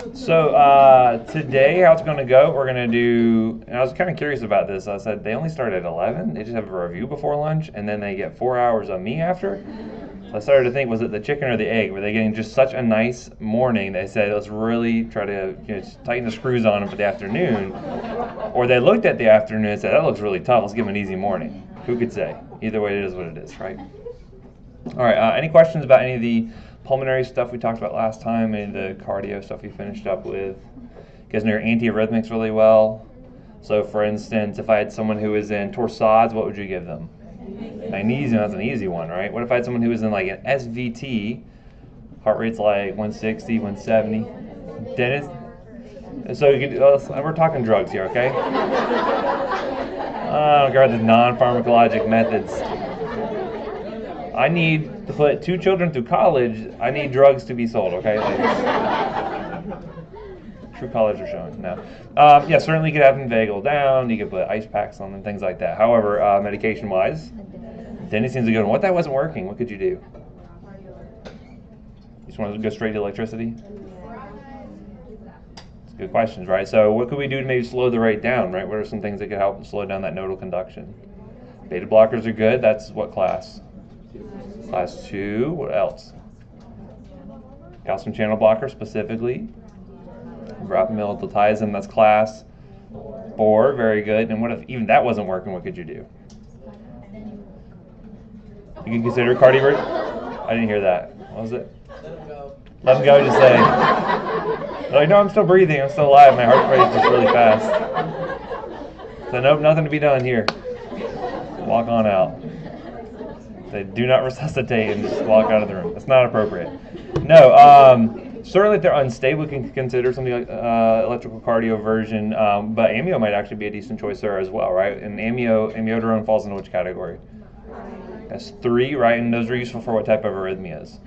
So today, how it's going to go, we're going to do, and I was kind of curious about this. I said they only start at 11. They just have a review before lunch, and then they get 4 hours on me after. So I started to think, was it the chicken or the egg? Were they getting just such a nice morning? They said, let's really try to tighten the screws on them for the afternoon. Or they looked at the afternoon and said, that looks really tough. Let's give them an easy morning. Who could say? Either way, it is what it is, right? All right, any questions about any of the pulmonary stuff we talked about last time, any of the cardio stuff we finished up with? You guys know your antiarrhythmics really well. So for instance, if I had someone who was in torsades, what would you give them? Magnesium, that's an easy one, right? What if I had someone who was in like an SVT, heart rate's like 160, 170? Dennis? So you could, we're talking drugs here, okay? Regard the non-pharmacologic methods. I need to put 2 children through college. I need drugs to be sold, okay? True colors are shown. No. Yeah, certainly you could have them vagal down. You could put ice packs on them, things like that. However, medication-wise, Denny seems a good one. What that wasn't working, what could you do? You just want to go straight to electricity? That's good questions, right? So what could we do to maybe slow the rate down, right? What are some things that could help slow down that nodal conduction? Beta blockers are good. That's what class? Class 2. What else? Calcium channel blocker specifically. Verapamil, that's class 4. Very good. And what if even that wasn't working? What could you do? You can consider cardiovert. I didn't hear that. What was it? Let them go. Just say, like, no, I'm still breathing. I'm still alive. My heart rate is just really fast. So nope, nothing to be done here. Walk on out. They do not resuscitate and just walk out of the room. That's not appropriate. No, certainly if they're unstable, we can consider something like electrical cardioversion, but amio might actually be a decent choice there as well, right? And amiodarone falls into which category? That's 3, right? And those are useful for what type of arrhythmias?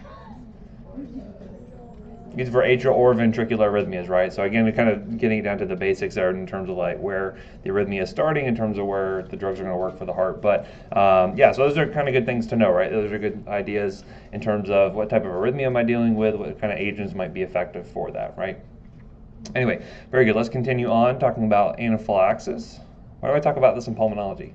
These are for atrial or ventricular arrhythmias, right? So again, we're kind of getting down to the basics there in terms of like where the arrhythmia is starting, in terms of where the drugs are going to work for the heart. But yeah, so those are kind of good things to know, right? Those are good ideas in terms of what type of arrhythmia am I dealing with, what kind of agents might be effective for that, right? Anyway, very good. Let's continue on talking about anaphylaxis. Why do I talk about this in pulmonology?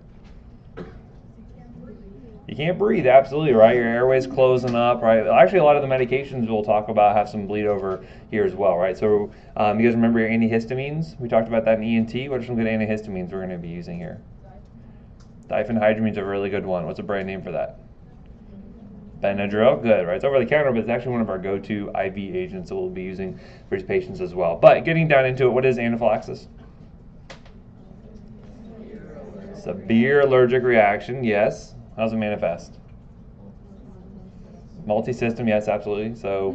You can't breathe, absolutely, right? Your airway's closing up, right? Actually, a lot of the medications we'll talk about have some bleed over here as well, right? So you guys remember your antihistamines? We talked about that in ENT. What are some good antihistamines we're going to be using here? Diphenhydramine is a really good one. What's a brand name for that? Benadryl, good, right? It's over the counter, but it's actually one of our go-to IV agents that we'll be using for these patients as well. But getting down into it, what is anaphylaxis? Severe allergic reaction, yes. How does it manifest? Multi-system, yes, absolutely. So,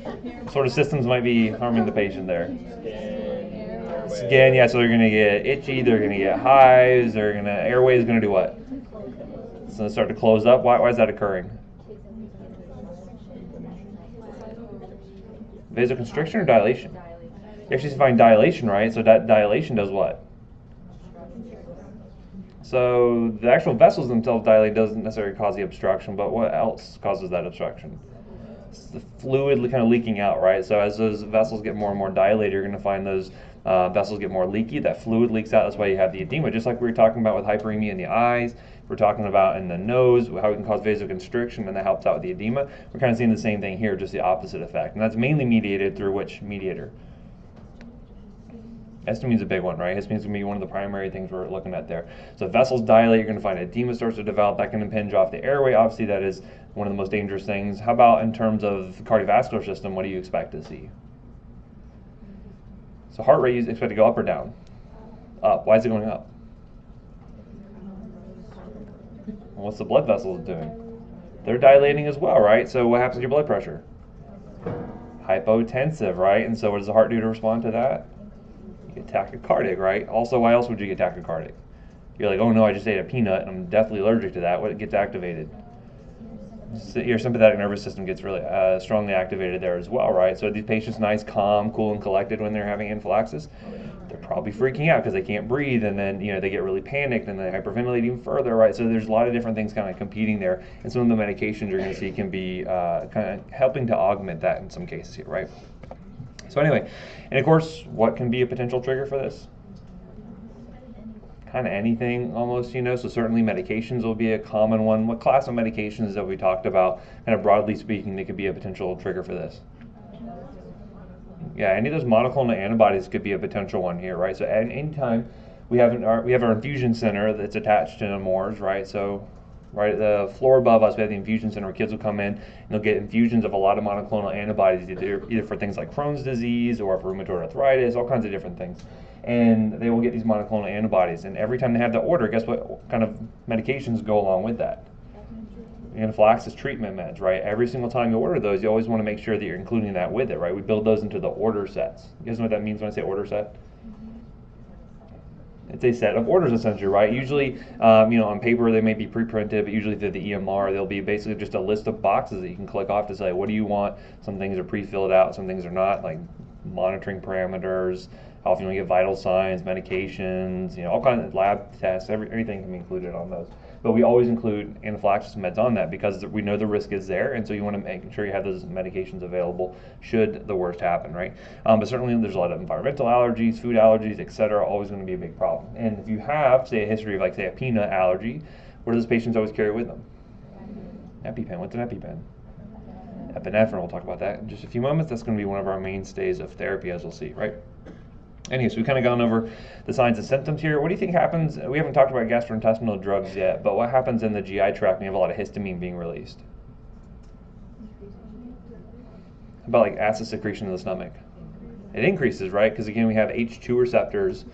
what sort of systems might be harming the patient there? Skin, yeah, so they're going to get itchy, they're going to get hives, airway is going to do what? It's going to start to close up. Why is that occurring? Vasoconstriction or dilation? You actually find dilation, right? So that dilation does what? So the actual vessels themselves dilate doesn't necessarily cause the obstruction, but what else causes that obstruction? It's the fluid kind of leaking out, right? So as those vessels get more and more dilated, you're going to find those vessels get more leaky. That fluid leaks out. That's why you have the edema. Just like we were talking about with hyperemia in the eyes, we're talking about in the nose, how it can cause vasoconstriction, and that helps out with the edema. We're kind of seeing the same thing here, just the opposite effect. And that's mainly mediated through which mediator? Histamine's a big one, right? Histamine's going to be one of the primary things we're looking at there. So if vessels dilate, you're going to find edema starts to develop. That can impinge off the airway. Obviously, that is one of the most dangerous things. How about in terms of the cardiovascular system? What do you expect to see? So heart rate, you expect to go up or down? Up. Why is it going up? Well, what's the blood vessels doing? They're dilating as well, right? So what happens to your blood pressure? Hypotensive, right? And so what does the heart do to respond to that? You get tachycardic, right? Also, why else would you get tachycardic? You're like, oh no, I just ate a peanut and I'm definitely allergic to that. What gets activated? So your sympathetic nervous system gets really strongly activated there as well, right? So these patients nice, calm, cool, and collected when they're having anaphylaxis, they're probably freaking out because they can't breathe, and then they get really panicked and they hyperventilate even further, right? So there's a lot of different things kind of competing there, and some of the medications you're going to see can be kind of helping to augment that in some cases here, right? So anyway, and of course, what can be a potential trigger for this? Kind of anything almost, so certainly medications will be a common one. What class of medications that we talked about, kind of broadly speaking, that could be a potential trigger for this? Yeah, any of those monoclonal antibodies could be a potential one here, right? So at any time we have our infusion center that's attached to the MORS, right? So right at the floor above us, we have the infusion center where kids will come in and they'll get infusions of a lot of monoclonal antibodies, either for things like Crohn's disease or for rheumatoid arthritis, all kinds of different things. And they will get these monoclonal antibodies. And every time they have the order, guess what kind of medications go along with that? Anaphylaxis treatment meds, right? Every single time you order those, you always want to make sure that you're including that with it, right? We build those into the order sets. You guys know what that means when I say order set? It's a set of orders, essentially, right? Usually, on paper they may be pre-printed, but usually through the EMR, they'll be basically just a list of boxes that you can click off to say, what do you want? Some things are pre-filled out, some things are not, like monitoring parameters, how often you get vital signs, medications, all kinds of lab tests, everything can be included on those. But we always include anaphylaxis meds on that because we know the risk is there, and so you want to make sure you have those medications available should the worst happen, right? But certainly there's a lot of environmental allergies, food allergies, etc. Always going to be a big problem. And if you have, say, a history of, like, say, a peanut allergy, what do those patients always carry with them? EpiPen. What's an EpiPen? Epinephrine. We'll talk about that in just a few moments. That's going to be one of our mainstays of therapy, as we'll see, right? Anyway, so we've kind of gone over the signs and symptoms here. What do you think happens? We haven't talked about gastrointestinal drugs yet, but what happens in the GI tract when you have a lot of histamine being released? How about like acid secretion in the stomach? It increases, right? Because again, we have H2 receptors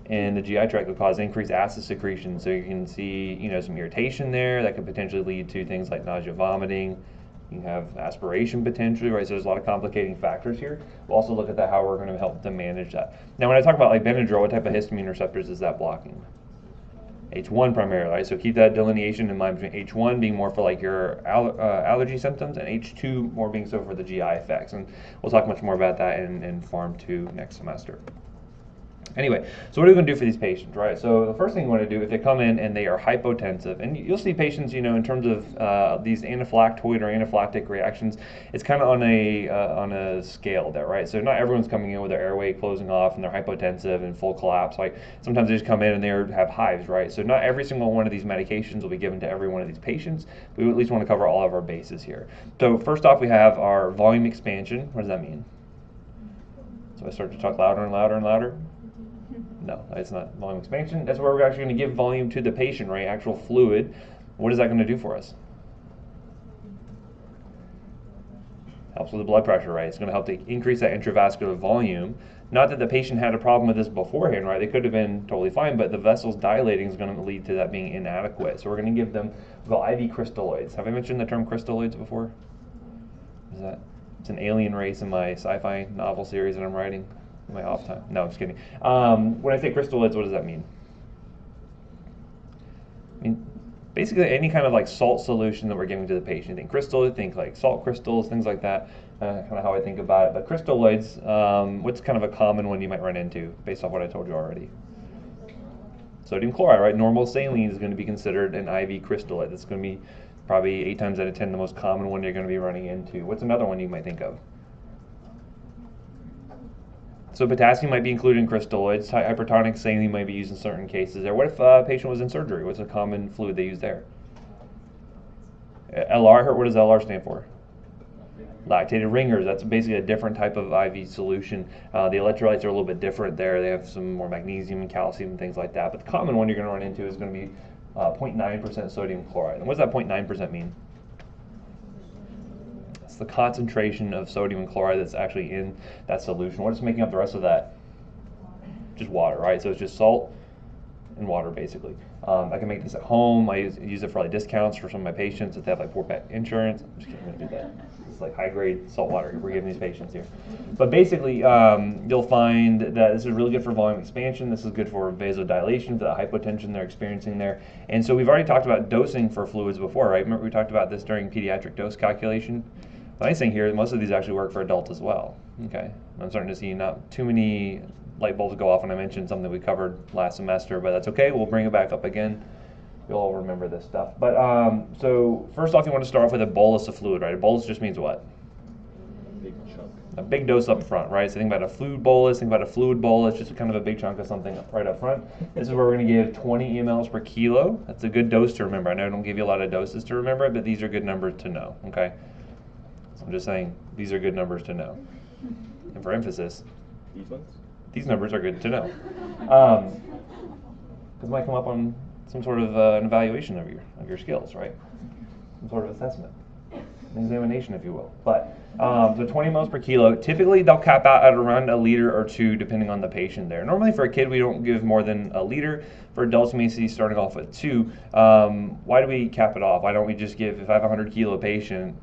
in the GI tract that cause increased acid secretion. So you can see, some irritation there that could potentially lead to things like nausea, vomiting. You can have aspiration potentially, right? So there's a lot of complicating factors here. We'll also look at that, how we're going to help to manage that. Now, when I talk about like Benadryl, what type of histamine receptors is that blocking? H1 primarily, right? So keep that delineation in mind between H1 being more for like your allergy symptoms and H2 more being so for the GI effects. And we'll talk much more about that in Pharm 2 next semester. Anyway, so what are we going to do for these patients, right? So the first thing you want to do, if they come in and they are hypotensive, and you'll see patients, in terms of these anaphylactoid or anaphylactic reactions, it's kind of on a scale there, right? So not everyone's coming in with their airway closing off and they're hypotensive and full collapse. Like sometimes they just come in and they have hives, right? So not every single one of these medications will be given to every one of these patients. We at least want to cover all of our bases here. So first off, we have our volume expansion. What does that mean? So I start to talk louder and louder and louder. No, it's not volume expansion. That's where we're actually going to give volume to the patient, right? Actual fluid. What is that going to do for us? Helps with the blood pressure, right? It's going to help to increase that intravascular volume. Not that the patient had a problem with this beforehand, right? They could have been totally fine, but the vessels dilating is going to lead to that being inadequate. So we're going to give them IV crystalloids. Have I mentioned the term crystalloids before? It's an alien race in my sci-fi novel series that I'm writing. My off time. No, I'm just kidding. When I say crystalloids, what does that mean? I mean, basically any kind of like salt solution that we're giving to the patient. Think crystal, think like salt crystals, things like that. Kind of how I think about it. But crystalloids, what's kind of a common one you might run into based off what I told you already? Sodium chloride, right? Normal saline is going to be considered an IV crystalloid. That's going to be probably 8 times out of 10 the most common one you're going to be running into. What's another one you might think of? So potassium might be included in crystalloids. Hypertonic saline might be used in certain cases there. What if a patient was in surgery? What's a common fluid they use there? LR, what does LR stand for? Lactated ringers. That's basically a different type of IV solution. The electrolytes are a little bit different there. They have some more magnesium and calcium and things like that. But the common one you're going to run into is going to be 0.9% sodium chloride. And what does that 0.9% mean? The concentration of sodium and chloride that's actually in that solution. What is making up the rest of that? Just water, right? So it's just salt and water, basically. I can make this at home. I use it for like discounts for some of my patients if they have like poor pet insurance. I'm just kidding, I'm gonna do that. It's like high-grade salt water we're giving these patients here. But basically, you'll find that this is really good for volume expansion. This is good for vasodilation, for the hypotension they're experiencing there. And so we've already talked about dosing for fluids before, right? Remember we talked about this during pediatric dose calculation? The nice thing here is most of these actually work for adults as well. Okay, I'm starting to see not too many light bulbs go off when I mentioned something we covered last semester, but that's okay. We'll bring it back up again. You'll all remember this stuff. But so first off, you want to start off with a bolus of fluid, right? A bolus just means what? Big chunk. a big dose up front, right? So think about a fluid bolus, just kind of a big chunk of something right up front. This is where we're going to give 20 mLs per kilo. That's a good dose to remember. I know I don't give you a lot of doses to remember, but these are good numbers to know, okay? So I'm just saying these are good numbers to know. And for emphasis, these numbers are good to know. Because it might come up on some sort of an evaluation of your skills, right? Some sort of assessment, an examination, if you will. But so 20 mLs per kilo. Typically, they'll cap out at around 1 liter or 2, depending on the patient there. Normally, for a kid, we don't give more than 1 liter. For adults, you may see starting off with 2. Why do we cap it off? Why don't we just give, if I have a 100 kilo patient,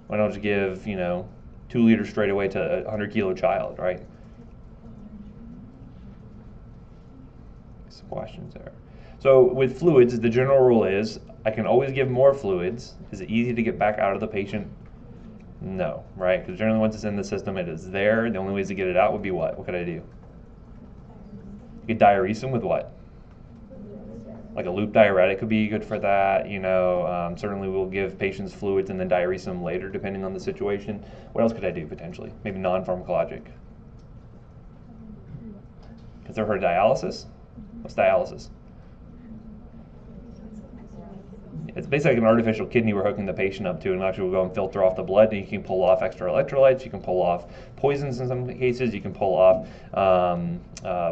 why don't I just give, 2 liters straight away to a 100 kilo child, right? Some questions there. So with fluids, the general rule is I can always give more fluids. Is it easy to get back out of the patient? No, right? Because generally once it's in the system, it is there. The only ways to get it out would be what? What could I do? You could diurese them with what? Like a loop diuretic could be good for that. Certainly we'll give patients fluids and then diurese them later depending on the situation. What else could I do potentially? Maybe non-pharmacologic. Has there heard of dialysis? What's dialysis? It's basically an artificial kidney we're hooking the patient up to, and actually we'll go and filter off the blood, and you can pull off extra electrolytes, you can pull off poisons in some cases, you can pull off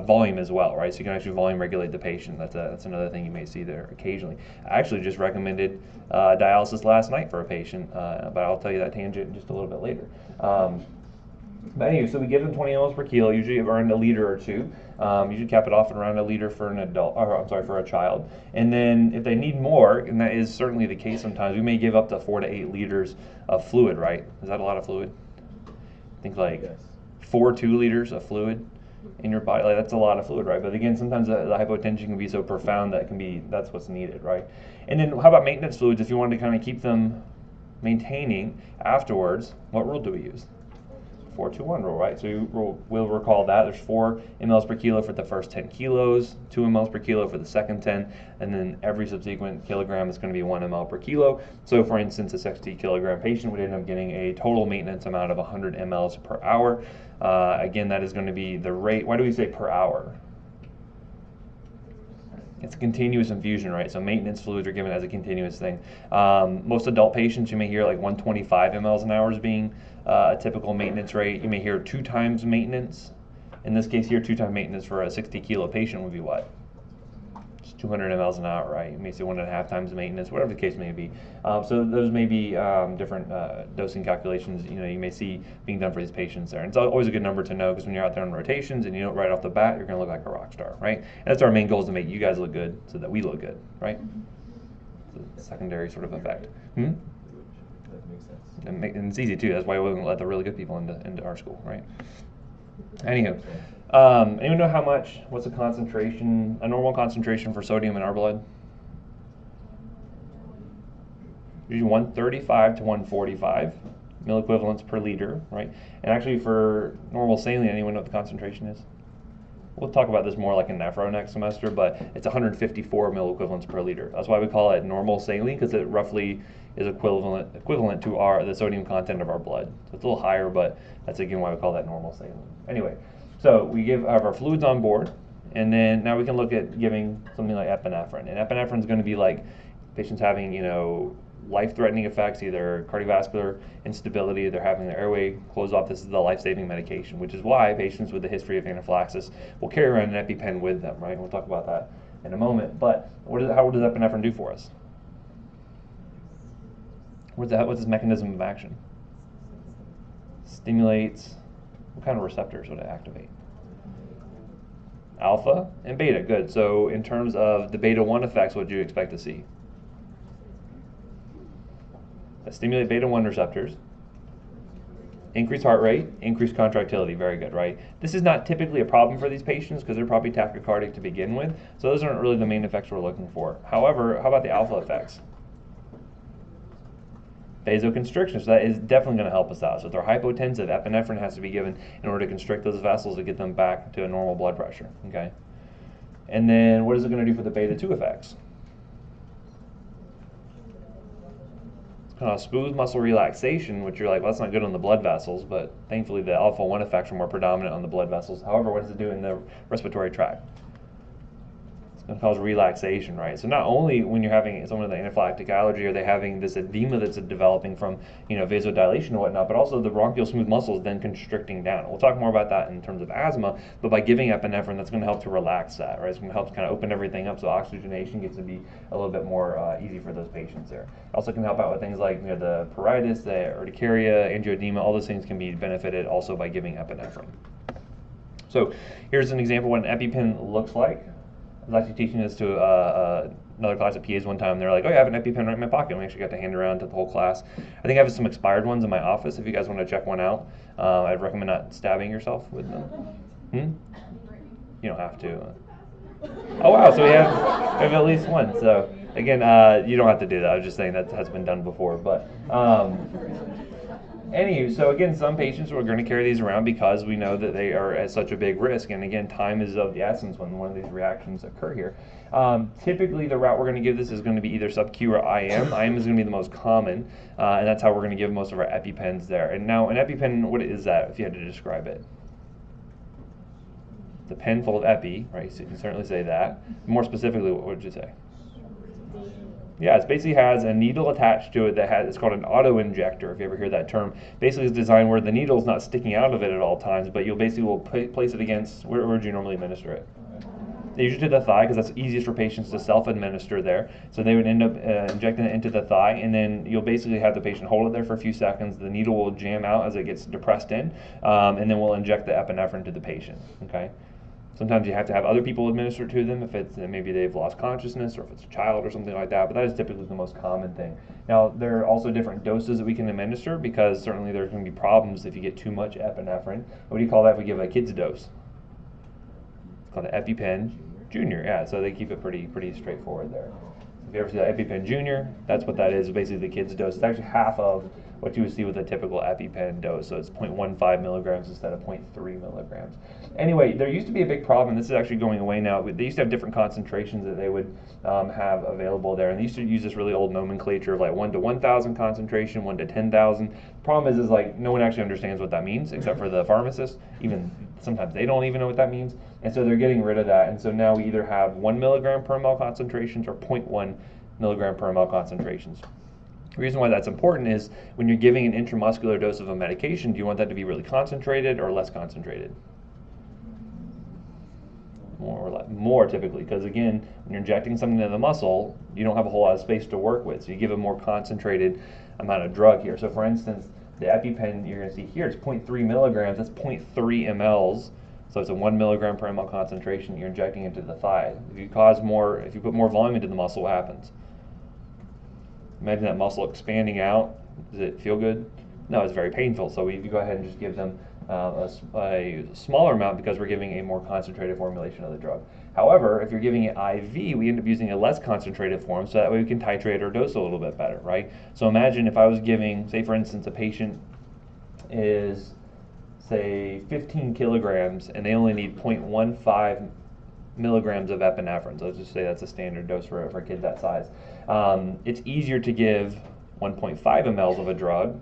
volume as well, right? So you can actually volume regulate the patient. That's another thing you may see there occasionally. I actually just recommended dialysis last night for a patient, but I'll tell you that tangent just a little bit later. But anyway, so we give them 20 mLs per kilo, usually around 1 liter or 2. Usually cap it off at around 1 liter for an adult, for a child. And then if they need more, and that is certainly the case sometimes, we may give up to 4 to 8 liters of fluid, right? Is that a lot of fluid? I think like 2 liters of fluid in your body. Like that's a lot of fluid, right? But again, sometimes the hypotension can be so profound that's what's needed, right? And then how about maintenance fluids? If you wanted to kind of keep them maintaining afterwards, what rule do we use? 4-2-1 rule, right? So we'll recall that. There's 4 mLs per kilo for the first 10 kilos, 2 mLs per kilo for the second 10, and then every subsequent kilogram is going to be 1 ml per kilo. So for instance, a 60 kilogram patient would end up getting a total maintenance amount of 100 mLs per hour. Again, that is going to be the rate. Why do we say per hour? It's a continuous infusion, right? So maintenance fluids are given as a continuous thing. Most adult patients, you may hear like 125 mLs an hour as being a typical maintenance rate. You may hear 2 times maintenance. In this case here, 2 times maintenance for a 60 kilo patient would be what? Just 200 mLs an hour, right? You may say 1.5 times maintenance, whatever the case may be. So those may be different dosing calculations you may see being done for these patients there. And it's always a good number to know because when you're out there on rotations and you know right off the bat, you're going to look like a rock star, right? And that's our main goal, is to make you guys look good so that we look good, right? It's a secondary sort of effect. That makes sense. And it's easy too. That's why we wouldn't let the really good people into our school, right? Anywho, anyone know what's a normal concentration for sodium in our blood? Usually 135 to 145 milliequivalents per liter, right? And actually for normal saline, anyone know what the concentration is? We'll talk about this more like in nephro next semester, but it's 154 milliequivalents per liter. That's why we call it normal saline, because it roughly is equivalent to the sodium content of our blood. So it's a little higher, but that's again why we call that normal saline. Anyway, so we have our fluids on board, and then now we can look at giving something like epinephrine. And epinephrine is going to be like patients having, life-threatening effects, either cardiovascular instability, they're having their airway close off. This is the life-saving medication, which is why patients with a history of anaphylaxis will carry around an EpiPen with them, right? We'll talk about that in a moment. But what does epinephrine do for us? What's its mechanism of action? Stimulates. What kind of receptors would it activate? Alpha and beta. Good. So in terms of the beta-1 effects, what do you expect to see? Stimulate beta-1 receptors, increase heart rate, increase contractility. Very good, right? This is not typically a problem for these patients because they're probably tachycardic to begin with, so those aren't really the main effects we're looking for. However, how about the alpha effects? Vasoconstriction, so that is definitely going to help us out. So if they're hypotensive, epinephrine has to be given in order to constrict those vessels to get them back to a normal blood pressure, okay? And then what is it going to do for the beta-2 effects? cause smooth muscle relaxation, which you're like, well, that's not good on the blood vessels, but thankfully the alpha-1 effects are more predominant on the blood vessels. However, what does it do in the respiratory tract? It's cause relaxation, right? So not only when you're having someone with an anaphylactic allergy are they having this edema that's developing from, vasodilation and whatnot, but also the bronchial smooth muscles then constricting down. We'll talk more about that in terms of asthma, but by giving epinephrine, that's going to help to relax that, right? It's going to help to kind of open everything up so oxygenation gets to be a little bit more easy for those patients there. Also can help out with things like the pruritus, the urticaria, angioedema, all those things can be benefited also by giving epinephrine. So here's an example of what an EpiPen looks like. I was actually teaching this to another class of PAs one time. They're like, oh, yeah, I have an EpiPen right in my pocket. And we actually got to hand it around to the whole class. I think I have some expired ones in my office if you guys want to check one out. I'd recommend not stabbing yourself with them. You don't have to. Oh, wow, so we have at least one. So, again, you don't have to do that. I was just saying that has been done before. But anywho, so again, some patients are going to carry these around because we know that they are at such a big risk. And again, time is of the essence when one of these reactions occur here. Typically, the route we're going to give this is going to be either sub-Q or IM. IM is going to be the most common, and that's how we're going to give most of our EpiPens there. And now, an EpiPen, what is that if you had to describe it? It's a pen full of epi, right? So you can certainly say that. More specifically, what would you say? Yeah, it basically has a needle attached to it it's called an auto-injector, if you ever hear that term. Basically, it's designed where the needle's not sticking out of it at all times, but you'll basically place it against, where would you normally administer it? Usually to the thigh, because that's easiest for patients to self-administer there. So they would end up injecting it into the thigh, and then you'll basically have the patient hold it there for a few seconds. The needle will jam out as it gets depressed in, and then we'll inject the epinephrine to the patient, okay? Sometimes you have to have other people administer to them if it's maybe they've lost consciousness or if it's a child or something like that, but that is typically the most common thing. Now, there are also different doses that we can administer because certainly there's going to be problems if you get too much epinephrine. What do you call that if we give a kid's dose? It's called an EpiPen Junior, yeah, so they keep it pretty straightforward there. If you ever see that EpiPen Junior, that's what that is, basically the kid's dose. It's actually half of what you would see with a typical EpiPen dose, so it's 0.15 milligrams instead of 0.3 milligrams. Anyway, there used to be a big problem, and this is actually going away now. They used to have different concentrations that they would have available there, and they used to use this really old nomenclature of like 1 to 1,000 concentration, 1 to 10,000. The problem is like no one actually understands what that means except for the pharmacist. Even sometimes they don't even know what that means, and so they're getting rid of that. And so now we either have 1 milligram per ml concentrations or 0.1 milligram per ml concentrations. The reason why that's important is when you're giving an intramuscular dose of a medication, do you want that to be really concentrated or less concentrated? More typically, because again, when you're injecting something into the muscle, you don't have a whole lot of space to work with, so you give a more concentrated amount of drug here. So for instance, the EpiPen you're going to see here is 0.3 milligrams, that's 0.3 mLs, so it's a 1 milligram per ml concentration you're injecting into the thigh. If you put more volume into the muscle, what happens? Imagine that muscle expanding out. Does it feel good? No, it's very painful. So we go ahead and just give them a smaller amount because we're giving a more concentrated formulation of the drug. However, if you're giving it IV, we end up using a less concentrated form, so that way we can titrate our dose a little bit better, right? So imagine if I was giving, say for instance, a patient is, say, 15 kilograms and they only need 0.15 milligrams of epinephrine. So let's just say that's a standard dose for a kid that size. It's easier to give 1.5 mLs of a drug,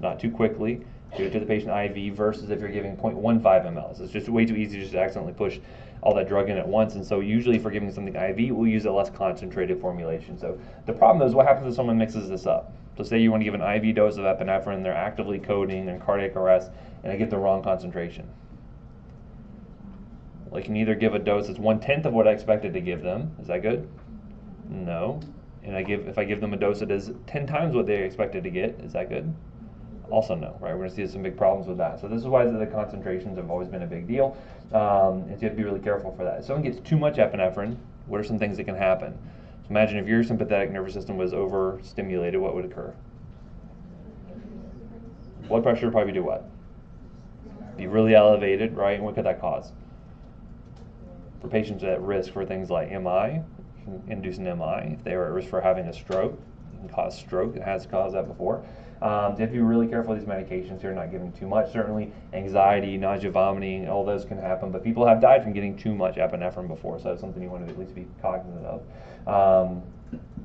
not too quickly, give it to the patient IV versus if you're giving 0.15 mLs. It's just way too easy just to accidentally push all that drug in at once. And so usually if we're giving something IV, we'll use a less concentrated formulation. So the problem is what happens if someone mixes this up? So say you want to give an IV dose of epinephrine, they're actively coding and cardiac arrest, and they get the wrong concentration. Well, I can either give a dose that's 1/10 of what I expected to give them. Is that good? No. And if I give them a dose that is 10 times what they expected to get, is that good? Also no, right? We're going to see some big problems with that. So this is why the concentrations have always been a big deal, and so you have to be really careful for that. If someone gets too much epinephrine, what are some things that can happen? So imagine if your sympathetic nervous system was overstimulated, what would occur? Blood pressure would probably do what? Be really elevated, right? And what could that cause? For patients at risk for things like MI, induce an MI. If they are at risk for having a stroke, it can cause stroke. It has caused that before. You have to be really careful with these medications. You're not giving too much. Certainly, anxiety, nausea, vomiting, all those can happen. But people have died from getting too much epinephrine before, so that's something you want to at least be cognizant of.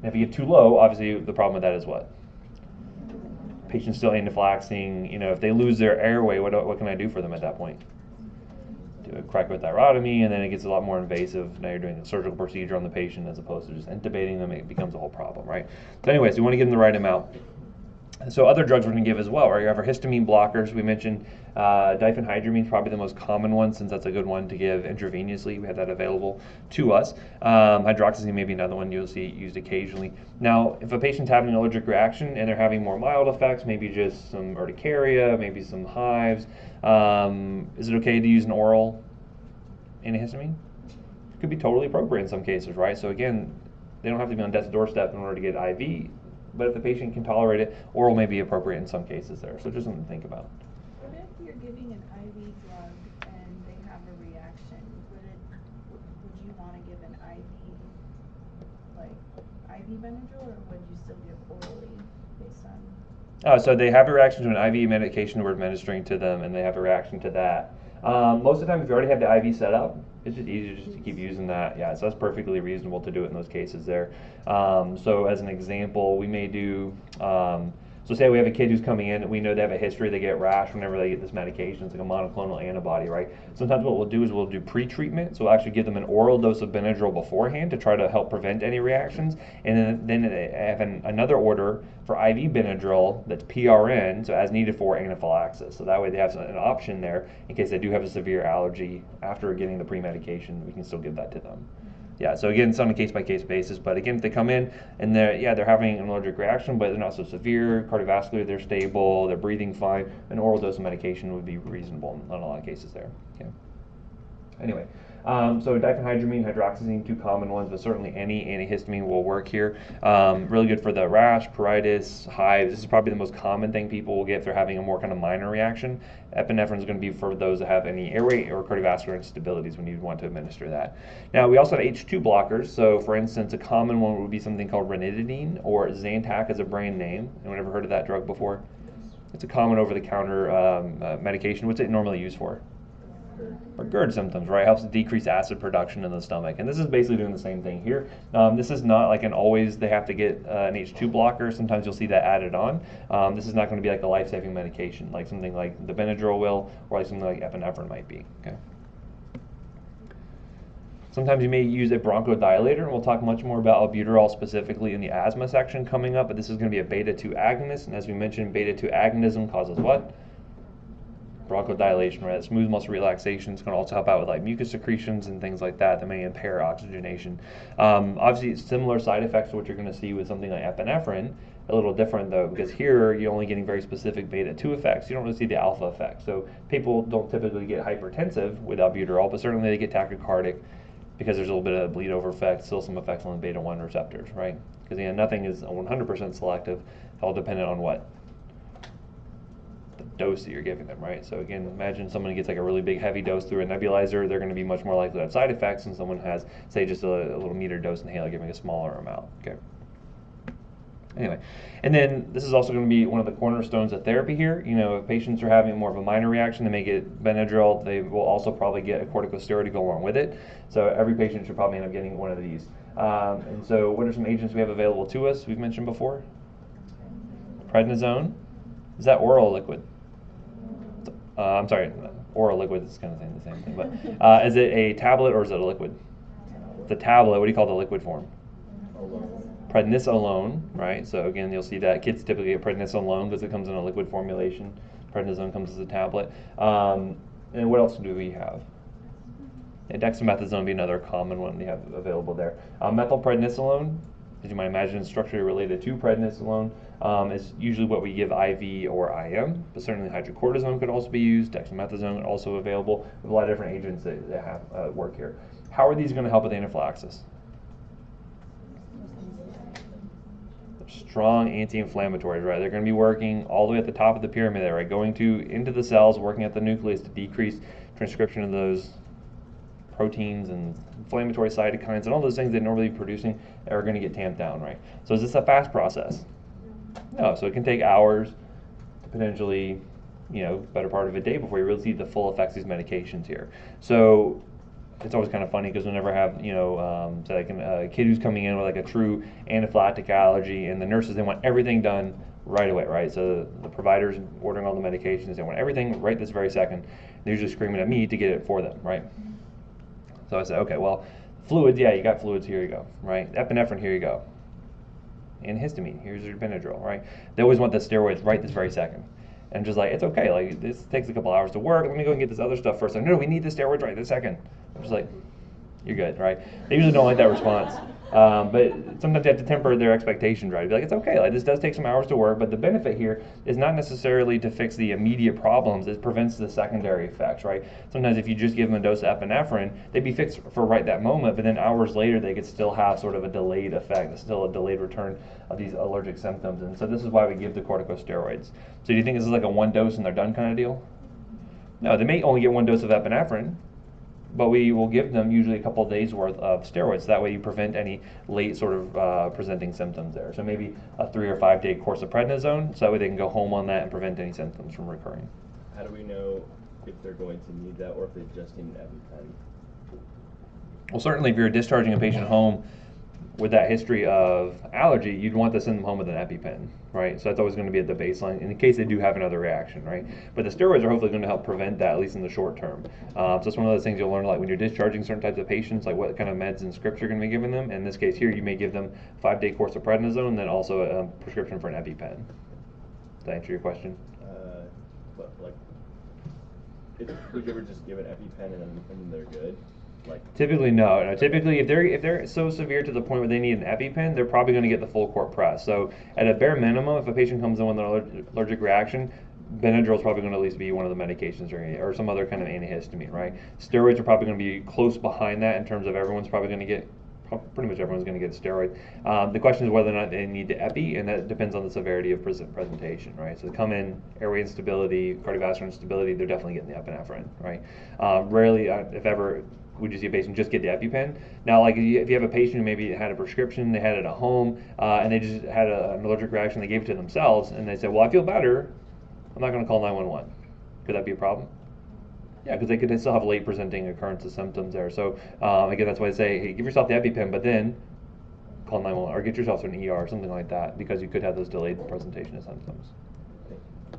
If you get too low, obviously the problem with that is what? Patient's still anaphylaxing. If they lose their airway, what can I do for them at that point? Do a cricothyrotomy, and then it gets a lot more invasive. Now you're doing a surgical procedure on the patient as opposed to just intubating them. It becomes a whole problem, right? So anyways, you want to give them the right amount. So other drugs we're going to give as well, right? You have our histamine blockers. We mentioned diphenhydramine is probably the most common one, since that's a good one to give intravenously. We have that available to us. Hydroxyzine may be another one you'll see used occasionally. Now, if a patient's having an allergic reaction and they're having more mild effects, maybe just some urticaria, maybe some hives, is it okay to use an oral antihistamine? It could be totally appropriate in some cases, right? So again, they don't have to be on death's doorstep in order to get IV. But if the patient can tolerate it, oral may be appropriate in some cases there. So just something to think about. What if you're giving an IV drug and they have a reaction? Would you want to give an IV, like IV Benadryl, or would you still give orally based on? So they have a reaction to an IV medication we're administering to them, and they have a reaction to that. Most of the time, if you already have the IV set up, it's just easier just to keep using that. Yeah, so that's perfectly reasonable to do it in those cases there. So as an example, we may do, so say we have a kid who's coming in and we know they have a history, they get rash whenever they get this medication. It's like a monoclonal antibody, right? Sometimes what we'll do is we'll do pre-treatment. So we'll actually give them an oral dose of Benadryl beforehand to try to help prevent any reactions. And then have another order for IV Benadryl that's PRN, so as needed for anaphylaxis. So that way they have an option there in case they do have a severe allergy after getting the pre-medication. We can still give that to them. Yeah, so again, it's on a case-by-case basis, but again, if they come in and they're having an allergic reaction, but they're not so severe, cardiovascular, they're stable, they're breathing fine, an oral dose of medication would be reasonable in a lot of cases there. Okay. Anyway, so diphenhydramine, hydroxyzine, two common ones, but certainly any antihistamine will work here. Really good for the rash, pruritus, hives. This is probably the most common thing people will get if they're having a more kind of minor reaction. Epinephrine is going to be for those that have any airway or cardiovascular instabilities when you want to administer that. Now, we also have H2 blockers. So, for instance, a common one would be something called ranitidine, or Zantac as a brand name. Anyone ever heard of that drug before? It's a common over-the-counter medication. What's it normally used for? For GERD symptoms, right? Helps to decrease acid production in the stomach. And this is basically doing the same thing here. This is not like an always they have to get an H2 blocker. Sometimes you'll see that added on. This is not going to be like a life-saving medication, like something like the Benadryl will, or like something like epinephrine might be. Okay. Sometimes you may use a bronchodilator, and we'll talk much more about albuterol specifically in the asthma section coming up, but this is going to be a Beta2 agonist, and as we mentioned, Beta2 agonism causes what? Bronchodilation, right? Smooth muscle relaxation is going to also help out with like mucus secretions and things like that may impair oxygenation. Obviously, it's similar side effects to what you're going to see with something like epinephrine. A little different though, because here you're only getting very specific beta-2 effects. You don't really see the alpha effect. So people don't typically get hypertensive with albuterol, but certainly they get tachycardic because there's a little bit of bleed over effect, still some effects on the beta-1 receptors, right? Because again, nothing is 100% selective. It's all dependent on what? Dose that you're giving them, right? So again, imagine someone gets like a really big heavy dose through a nebulizer, they're going to be much more likely to have side effects than someone has, say, just a little meter dose inhaler giving a smaller amount. Okay. Anyway, and then this is also going to be one of the cornerstones of therapy here. If patients are having more of a minor reaction, they may get Benadryl. They will also probably get a corticosteroid to go along with it. So every patient should probably end up getting one of these. And so what are some agents we have available to us? We've mentioned before. Prednisone. Is that oral or liquid? I'm sorry, oral liquid is kind of saying the same thing, but is it a tablet or is it a liquid? It's a tablet. What do you call the liquid form? Prednisolone, right? So again, you'll see that kids typically get prednisolone because it comes in a liquid formulation. Prednisone comes as a tablet. And what else do we have? And dexamethasone would be another common one we have available there. Methylprednisolone, as you might imagine, is structurally related to prednisolone. Is usually what we give IV or IM, but certainly hydrocortisone could also be used. Dexamethasone also available. With a lot of different agents that have work here. How are these going to help with anaphylaxis? They're strong anti-inflammatories, right? They're going to be working all the way at the top of the pyramid there, right? Going into the cells, working at the nucleus to decrease transcription of those proteins and inflammatory cytokines and all those things they normally be producing are going to get tamped down, right? So is this a fast process? No, so it can take hours to potentially, better part of a day before you really see the full effects of these medications here. So it's always kind of funny because whenever I have, say like a kid who's coming in with like a true anaphylactic allergy and the nurses, they want everything done right away, right? So the provider's ordering all the medications, they want everything right this very second. They're usually screaming at me to get it for them, right? So I said, okay, well, fluids, yeah, you got fluids, here you go, right? Epinephrine, here you go. And histamine, here's your Benadryl, right? They always want the steroids right this very second. And just like, it's okay, like, this takes a couple hours to work, let me go and get this other stuff first. Like, no, we need the steroids right this second. I'm just like, you're good, right? They usually don't like that response. But sometimes you have to temper their expectations, right? Be like, it's okay, like this does take some hours to work, but the benefit here is not necessarily to fix the immediate problems, it prevents the secondary effects, right? Sometimes if you just give them a dose of epinephrine, they'd be fixed for right that moment, but then hours later they could still have sort of a delayed effect, still a delayed return of these allergic symptoms. And so this is why we give the corticosteroids. So do you think this is like a one dose and they're done kind of deal? No, they may only get one dose of epinephrine, but we will give them usually a couple of days worth of steroids. That way you prevent any late sort of presenting symptoms there. So maybe a 3 or 5 day course of prednisone, so that way they can go home on that and prevent any symptoms from recurring. How do we know if they're going to need that or if they just need an EpiPen? Well, certainly if you're discharging a patient home with that history of allergy, you'd want to send them home with an EpiPen, right? So that's always going to be at the baseline in case they do have another reaction, right? But the steroids are hopefully going to help prevent that, at least in the short term. So it's one of those things you'll learn, like when you're discharging certain types of patients, like what kind of meds and scripts you're going to be giving them. In this case here, you may give them a 5-day course of prednisone and then also a prescription for an EpiPen. Does that answer your question? But like, would you ever just give an EpiPen and then they're good? Like, typically no. Typically if they're so severe to the point where they need an EpiPen, they're probably going to get the full court press. So at a bare minimum, if a patient comes in with an allergic reaction, Benadryl is probably going to at least be one of the medications or some other kind of antihistamine, right? Steroids are probably going to be close behind that in terms of everyone's probably going to get, pretty much everyone's going to get a steroid. The question is whether or not they need the epi, and that depends on the severity of presentation, right? So they come in, airway instability, cardiovascular instability, they're definitely getting the epinephrine, right? Rarely, if ever, would you see a patient just get the EpiPen? Now, like if you have a patient who maybe had a prescription, they had it at home, and they just had an allergic reaction, they gave it to themselves, and they said, well, I feel better, I'm not going to call 911. Could that be a problem? Yeah, because they could still have late presenting occurrence of symptoms there. So again, that's why I say, hey, give yourself the EpiPen, but then call 911 or get yourself to an ER or something like that, because you could have those delayed presentation of symptoms.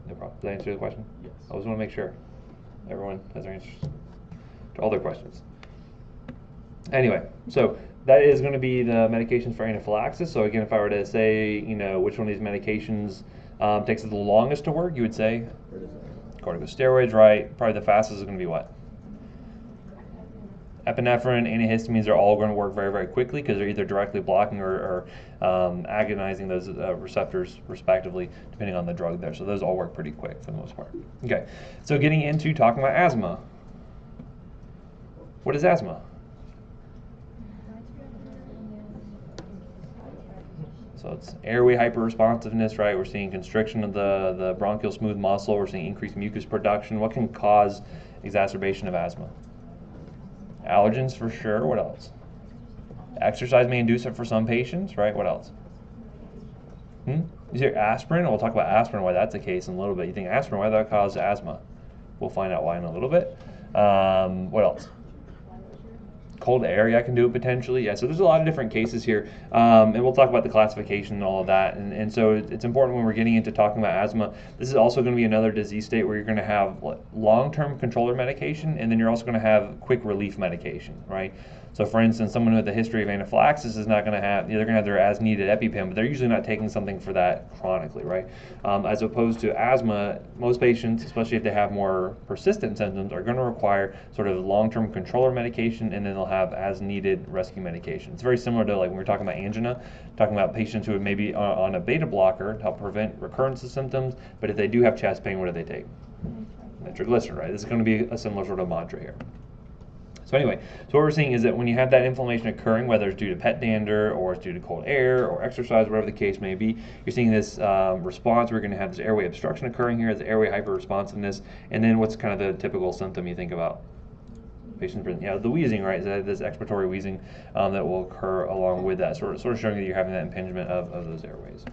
No problem. Does that answer the question? yes. I always want to make sure everyone has their answers to all their questions. Anyway, so that is going to be the medications for anaphylaxis. So again, if I were to say, which one of these medications takes the longest to work, you would say corticosteroids, right? Probably the fastest is going to be what? Epinephrine, antihistamines are all going to work very, very quickly because they're either directly blocking or agonizing those receptors respectively, depending on the drug there. So those all work pretty quick for the most part. Okay, so getting into talking about asthma. What is asthma? So it's airway hyperresponsiveness, right? We're seeing constriction of the bronchial smooth muscle. We're seeing increased mucus production. What can cause exacerbation of asthma? Allergens for sure. What else? Exercise may induce it for some patients, right? What else? Is there aspirin? We'll talk about aspirin, why that's the case in a little bit. You think aspirin, why that causes asthma? We'll find out why in a little bit. What else? Cold air, yeah, can do it potentially. Yeah, so there's a lot of different cases here, and we'll talk about the classification and all of that. And so it's important when we're getting into talking about asthma. This is also going to be another disease state where you're going to have long-term controller medication, and then you're also going to have quick relief medication, right? So for instance, someone with a history of anaphylaxis is not going to have, they're going to have their as-needed EpiPen, but they're usually not taking something for that chronically, right? As opposed to asthma, most patients, especially if they have more persistent symptoms, are going to require sort of long-term controller medication, and then they'll have as-needed rescue medication. It's very similar to like when we were talking about angina, talking about patients who are maybe on a beta blocker to help prevent recurrence of symptoms, but if they do have chest pain, what do they take? Nitroglycerin, right? This is going to be a similar sort of mantra here. So anyway, so what we're seeing is that when you have that inflammation occurring, whether it's due to pet dander or it's due to cold air or exercise, whatever the case may be, you're seeing this response. We're going to have this airway obstruction occurring here, this airway hyperresponsiveness, and then what's kind of the typical symptom you think about? Patients, the wheezing, right? This expiratory wheezing that will occur along with that, sort of showing that you're having that impingement of those airways.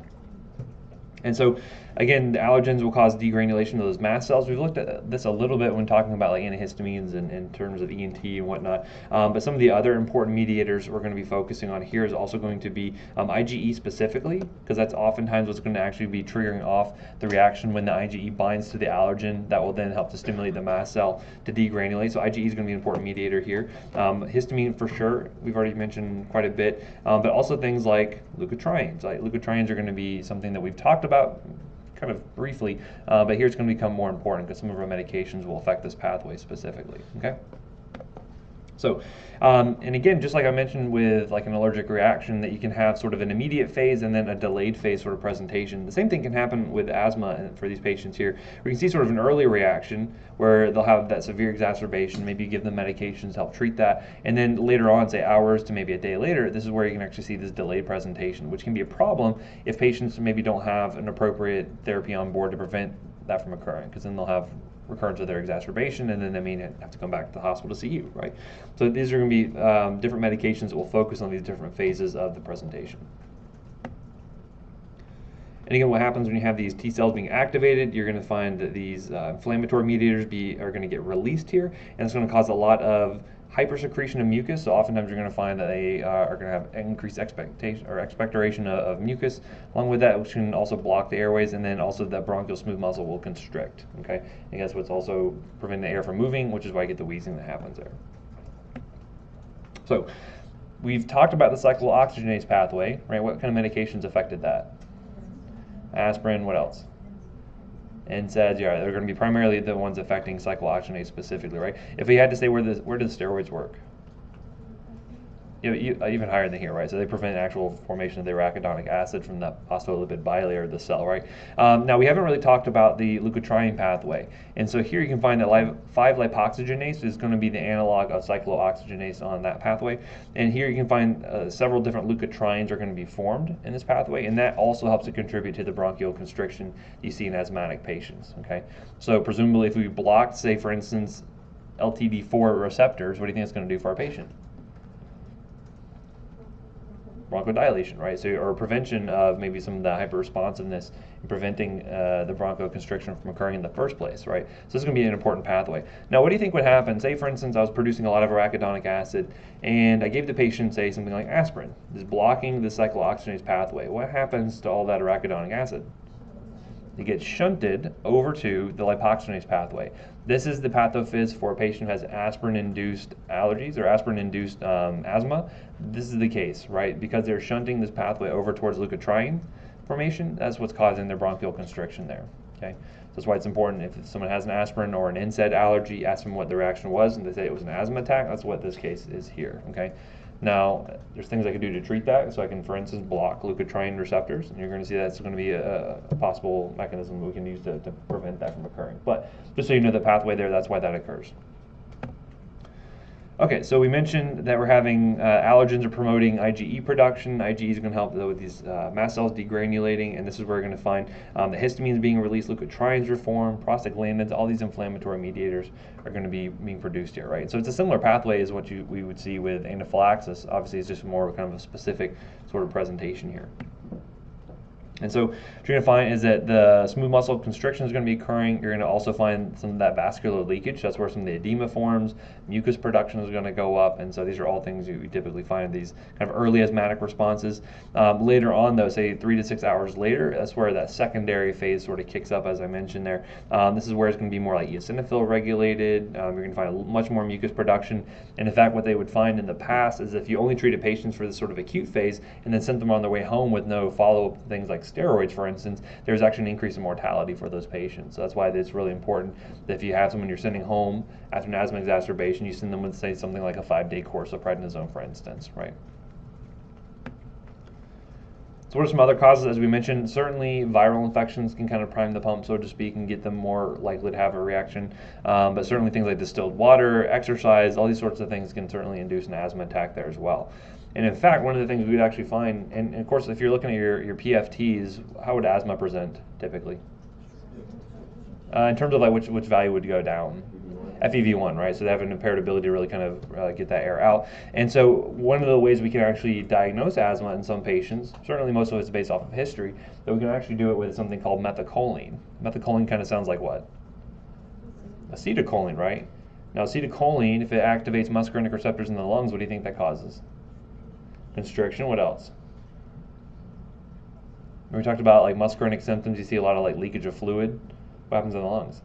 And so, again, the allergens will cause degranulation of those mast cells. We've looked at this a little bit when talking about like antihistamines and in terms of ENT and whatnot. But some of the other important mediators we're going to be focusing on here is also going to be IgE specifically, because that's oftentimes what's going to actually be triggering off the reaction when the IgE binds to the allergen. That will then help to stimulate the mast cell to degranulate. So IgE is going to be an important mediator here. Histamine for sure, we've already mentioned quite a bit, but also things like leukotrienes. Like leukotrienes are going to be something that we've talked about kind of briefly, but here it's going to become more important because some of our medications will affect this pathway specifically. Okay. So, and again, just like I mentioned with like an allergic reaction, that you can have sort of an immediate phase and then a delayed phase sort of presentation. The same thing can happen with asthma for these patients here. We can see sort of an early reaction where they'll have that severe exacerbation, maybe give them medications to help treat that, and then later on, say hours to maybe a day later, this is where you can actually see this delayed presentation, which can be a problem if patients maybe don't have an appropriate therapy on board to prevent that from occurring, because then they'll have recurrence of their exacerbation, and then they may have to come back to the hospital to see you, right? So these are going to be different medications that will focus on these different phases of the presentation. And again, what happens when you have these T cells being activated, you're going to find that these inflammatory mediators are going to get released here, and it's going to cause a lot of hypersecretion of mucus. So oftentimes you're going to find that they are going to have increased expectoration of mucus. Along with that, which can also block the airways, and then also that bronchial smooth muscle will constrict. Okay, and that's what's also preventing the air from moving, which is why you get the wheezing that happens there. So we've talked about the cyclooxygenase pathway, right? What kind of medications affected that? Aspirin. What else? NSAIDs, yeah, they're going to be primarily the ones affecting cyclooxygenase specifically, right? If we had to say where do the steroids work? Even higher than here, right? So they prevent actual formation of the arachidonic acid from the phospholipid bilayer of the cell, right? Now, we haven't really talked about the leukotriene pathway. And so here you can find that 5-lipoxygenase is going to be the analog of cyclooxygenase on that pathway. And here you can find several different leukotrienes are going to be formed in this pathway, and that also helps to contribute to the bronchial constriction you see in asthmatic patients, okay? So presumably if we blocked, say, for instance, LTD4 receptors, what do you think it's going to do for our patient? Bronchodilation, right? So, or prevention of maybe some of the hyperresponsiveness and preventing the bronchoconstriction from occurring in the first place, right? So this is going to be an important pathway. Now, what do you think would happen? Say, for instance, I was producing a lot of arachidonic acid, and I gave the patient, say, something like aspirin, is blocking the cyclooxygenase pathway. What happens to all that arachidonic acid? It gets shunted over to the lipoxygenase pathway. This is the pathophys for a patient who has aspirin-induced allergies or aspirin-induced asthma. This is the case, right? Because they're shunting this pathway over towards leukotriene formation, that's what's causing their bronchial constriction there, okay? So that's why it's important if someone has an aspirin or an NSAID allergy, ask them what the reaction was, and they say it was an asthma attack, that's what this case is here, okay? Now, there's things I can do to treat that. So I can, for instance, block leukotriene receptors, and you're going to see that's going to be a possible mechanism we can use to prevent that from occurring. But just so you know the pathway there, that's why that occurs. Okay, so we mentioned that we're having allergens are promoting IgE production. IgE is going to help with these mast cells degranulating, and this is where we're going to find the histamines being released, leukotrienes are formed, prostaglandins, all these inflammatory mediators are going to be being produced here, right? So it's a similar pathway as what we would see with anaphylaxis. Obviously, it's just more kind of a specific sort of presentation here. And so what you're going to find is that the smooth muscle constriction is going to be occurring. You're going to also find some of that vascular leakage. That's where some of the edema forms. Mucus production is going to go up. And so these are all things you typically find in these kind of early asthmatic responses. Later on, though, say 3 to 6 hours later, that's where that secondary phase sort of kicks up, as I mentioned there. This is where it's going to be more like eosinophil regulated. You're going to find much more mucus production. And in fact, what they would find in the past is if you only treated patients for this sort of acute phase and then sent them on their way home with no follow-up things like steroids, for instance, there's actually an increase in mortality for those patients. So that's why it's really important that if you have someone you're sending home after an asthma exacerbation, you send them with, say, something like a 5-day course of prednisone, for instance, right? So what are some other causes? As we mentioned, certainly viral infections can kind of prime the pump, so to speak, and get them more likely to have a reaction. But certainly things like distilled water, exercise, all these sorts of things can certainly induce an asthma attack there as well. And in fact, one of the things we'd actually find, and of course, if you're looking at your PFTs, how would asthma present typically? In terms of like which value would go down? FEV1, right? So they have an impaired ability to really kind of get that air out. And so one of the ways we can actually diagnose asthma in some patients, certainly most of it's based off of history, that we can actually do it with something called methacholine. Methacholine kind of sounds like what? Acetylcholine, right? Now acetylcholine, if it activates muscarinic receptors in the lungs, what do you think that causes? Constriction. What else? When we talked about like muscarinic symptoms, you see a lot of like leakage of fluid. What happens in the lungs?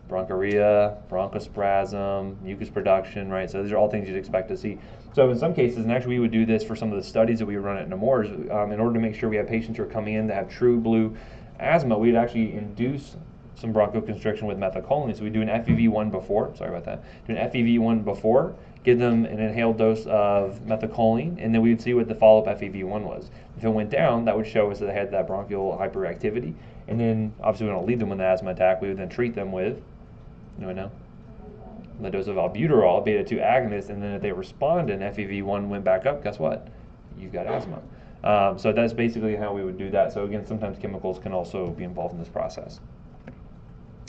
Bronchuria, bronchospasm, mucus production, right? So these are all things you'd expect to see. So in some cases, and actually we would do this for some of the studies that we run at Nemours, in order to make sure we have patients who are coming in that have true blue asthma, we'd actually induce some bronchoconstriction with methacholine. So we do an FEV1 before, sorry about that, do an FEV1 before, give them an inhaled dose of methacholine, and then we would see what the follow-up FEV1 was. If it went down, that would show us that they had that bronchial hyperactivity. And then, obviously, we don't leave them with an asthma attack. We would then treat them with, the dose of albuterol, beta-2 agonist, and then if they respond and FEV1 went back up, guess what? You've got asthma. So that's basically how we would do that. So again, sometimes chemicals can also be involved in this process.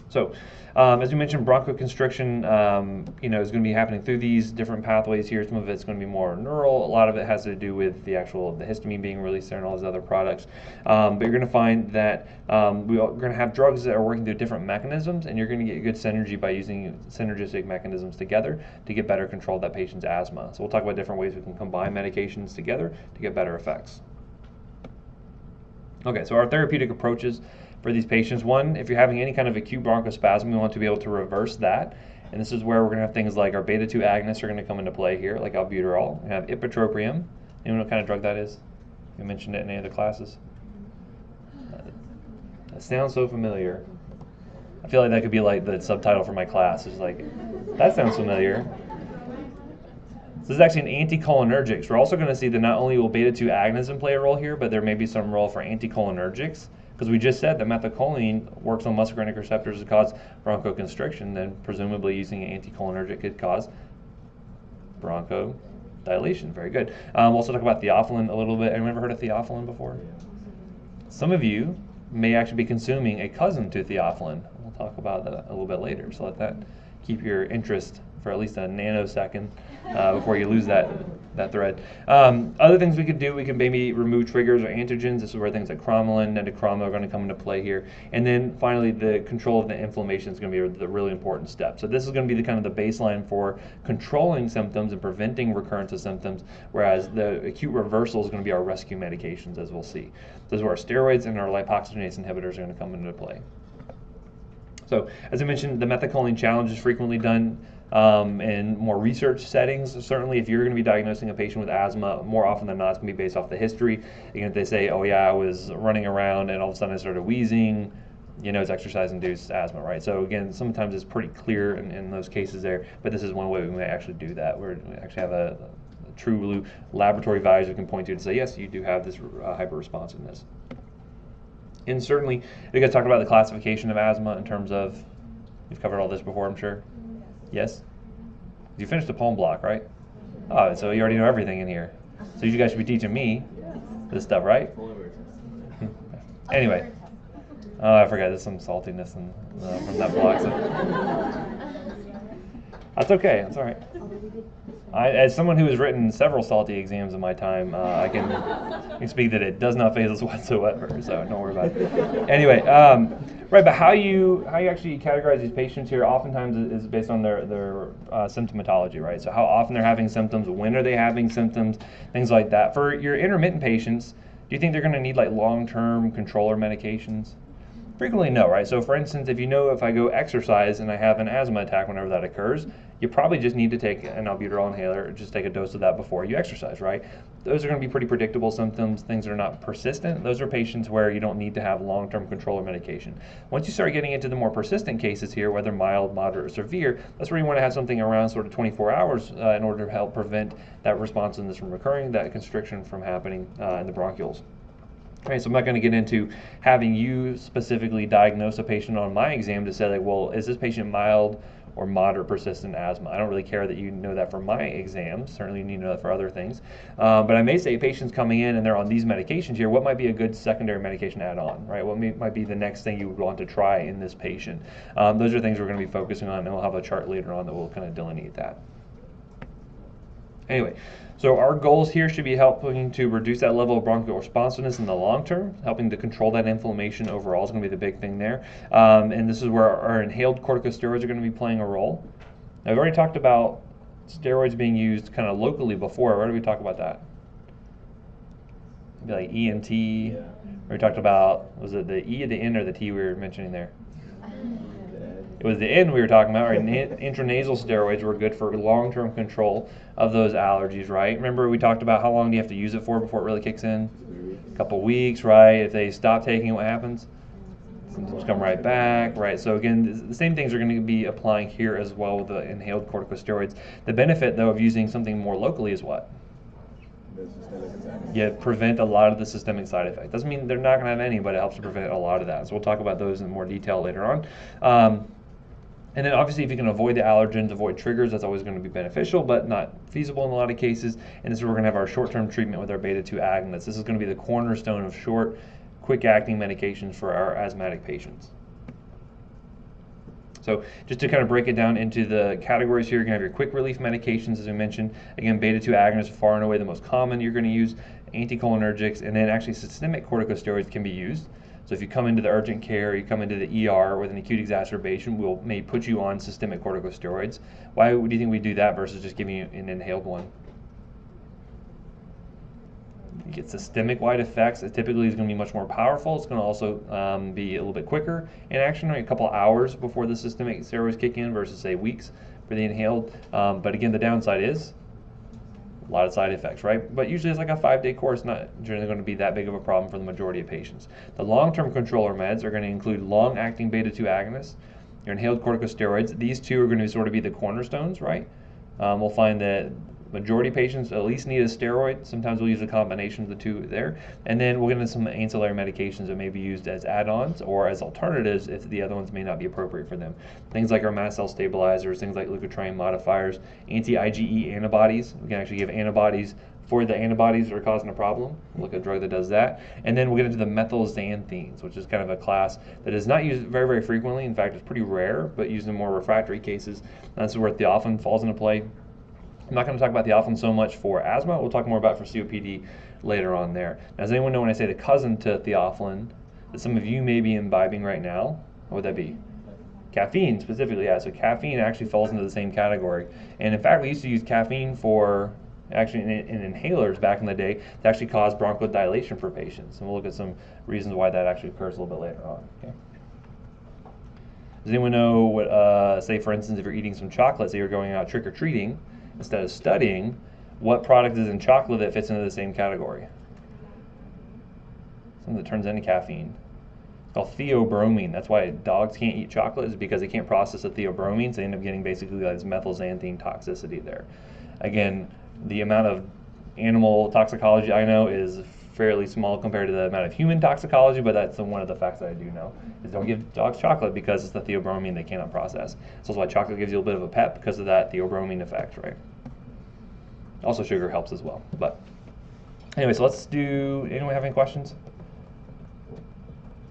So, as we mentioned, bronchoconstriction, is going to be happening through these different pathways here. Some of it's going to be more neural. A lot of it has to do with the histamine being released there and all these other products. But you're going to find that we're going to have drugs that are working through different mechanisms, and you're going to get good synergy by using synergistic mechanisms together to get better control of that patient's asthma. So we'll talk about different ways we can combine medications together to get better effects. Okay, so our therapeutic approaches for these patients. One, if you're having any kind of acute bronchospasm, we want to be able to reverse that. And this is where we're going to have things like our beta-2 agonists are going to come into play here, like albuterol. We're going to have ipratropium. Anyone know what kind of drug that is? You mentioned it in any of the classes? That sounds so familiar. I feel like that could be like the subtitle for my class. It's like, that sounds familiar. This is actually an anticholinergic. So we're also going to see that not only will beta-2 agonism play a role here, but there may be some role for anticholinergics. Because we just said that methacholine works on muscarinic receptors to cause bronchoconstriction, then presumably using an anticholinergic could cause bronchodilation. Very good. We'll also talk about theophylline a little bit. Anyone ever heard of theophylline before? Some of you may actually be consuming a cousin to theophylline. We'll talk about that a little bit later, so let that keep your interest for at least a nanosecond before you lose that thread. Other things we could do, we can maybe remove triggers or antigens. This is where things like cromolyn, nendocromol are going to come into play here. And then finally, the control of the inflammation is going to be the really important step. So this is going to be the kind of the baseline for controlling symptoms and preventing recurrence of symptoms, whereas the acute reversal is going to be our rescue medications, as we'll see. Those are our steroids and our lipoxygenase inhibitors are going to come into play. So as I mentioned, the methacholine challenge is frequently done in more research settings. Certainly, if you're going to be diagnosing a patient with asthma, more often than not, it's going to be based off the history. Again, if they say, oh yeah, I was running around and all of a sudden I started wheezing, it's exercise-induced asthma, right? So again, sometimes it's pretty clear in those cases there, but this is one way we may actually do that, where we actually have a true blue laboratory values we can point to say, yes, you do have this hyper-responsiveness. And certainly, you guys talked about the classification of asthma in terms of, you've covered all this before, I'm sure? Yes? You finished the poem block, right? Oh, so you already know everything in here. So you guys should be teaching me this stuff, right? Anyway. Oh, I forgot. There's some saltiness from that block. So. That's okay. That's all right. As someone who has written several salty exams in my time, I can speak that it does not faze us whatsoever, so don't worry about it. Anyway, right, but how you actually categorize these patients here oftentimes is based on their symptomatology, right? So how often they're having symptoms, when are they having symptoms, things like that. For your intermittent patients, do you think they're going to need like long-term controller medications? Frequently, no, right? So for instance, if I go exercise and I have an asthma attack whenever that occurs, you probably just need to take an albuterol inhaler, or just take a dose of that before you exercise, right? Those are going to be pretty predictable symptoms, things that are not persistent. Those are patients where you don't need to have long-term controller medication. Once you start getting into the more persistent cases here, whether mild, moderate, or severe, that's where you want to have something around sort of 24 hours in order to help prevent that responsiveness from recurring, that constriction from happening in the bronchioles. Okay, so I'm not going to get into having you specifically diagnose a patient on my exam to say, like, well, is this patient mild or moderate persistent asthma. I don't really care that you know that for my exams. Certainly you need to know that for other things. But I may say patients coming in and they're on these medications here, what might be a good secondary medication to add on, right? What might be the next thing you would want to try in this patient? Those are things we're going to be focusing on, and we'll have a chart later on that will kind of delineate that. Anyway, so our goals here should be helping to reduce that level of bronchial responsiveness in the long term, helping to control that inflammation overall is going to be the big thing there. And this is where our inhaled corticosteroids are going to be playing a role. Now, we've already talked about steroids being used kind of locally before. Where did we talk about that? Maybe like ENT. Yeah. We talked about, was it the E, the N, or the T we were mentioning there? It was the N we were talking about, right? Intranasal steroids were good for long-term control of those allergies, right? Remember we talked about how long do you have to use it for before it really kicks in? A couple weeks, right? If they stop taking it, what happens? Symptoms come right back, right? So again, the same things are going to be applying here as well with the inhaled corticosteroids. The benefit, though, of using something more locally is what? You prevent a lot of the systemic side effects. Doesn't mean they're not going to have any, but it helps to prevent a lot of that. So we'll talk about those in more detail later on. And then obviously if you can avoid the allergens, avoid triggers, that's always going to be beneficial, but not feasible in a lot of cases. And this is where we're going to have our short-term treatment with our beta-2 agonists. This is going to be the cornerstone of short, quick-acting medications for our asthmatic patients. So just to kind of break it down into the categories here, you're going to have your quick relief medications, as we mentioned. Again, beta-2 agonists are far and away the most common you're going to use, anticholinergics, and then actually systemic corticosteroids can be used. So if you come into the urgent care, you come into the ER with an acute exacerbation, we may put you on systemic corticosteroids. Why do you think we do that versus just giving you an inhaled one? You get systemic wide effects. It typically is going to be much more powerful. It's going to also be a little bit quicker in action, a couple hours before the systemic steroids kick in versus say weeks for the inhaled. But again, the downside is a lot of side effects, right? But usually it's like a 5-day course, not generally going to be that big of a problem for the majority of patients. The long-term controller meds are going to include long-acting beta-2 agonists, your inhaled corticosteroids. These two are going to sort of be the cornerstones, right? We'll find that majority of patients at least need a steroid. Sometimes we'll use a combination of the two there. And then we'll get into some ancillary medications that may be used as add-ons or as alternatives if the other ones may not be appropriate for them. Things like our mast cell stabilizers, things like leukotriene modifiers, anti-IgE antibodies. We can actually give antibodies for the antibodies that are causing a problem. We'll look at a drug that does that. And then we'll get into the methylxanthines, which is kind of a class that is not used very, very frequently. In fact, it's pretty rare, but used in more refractory cases. That's where theophylline falls into play. I'm not going to talk about theophylline so much for asthma. We'll talk more about for COPD later on there. Now, does anyone know when I say the cousin to theophylline that some of you may be imbibing right now? What would that be? Caffeine specifically, yeah. So caffeine actually falls into the same category. And in fact, we used to use caffeine for actually in inhalers back in the day to actually cause bronchodilation for patients. And we'll look at some reasons why that actually occurs a little bit later on. Okay. Does anyone know what, say for instance, if you're eating some chocolate, say you're going out trick-or-treating, instead of studying, what product is in chocolate that fits into the same category? Something that turns into caffeine. It's called theobromine. That's why dogs can't eat chocolate, is because they can't process the theobromine, so they end up getting basically like this methylxanthine toxicity there. Again, the amount of animal toxicology I know is fairly small compared to the amount of human toxicology, but that's one of the facts that I do know, is don't give dogs chocolate because it's the theobromine they cannot process. So that's why chocolate gives you a bit of a pep because of that theobromine effect, right? Also sugar helps as well. But anyway, so let's do, anyone have any questions?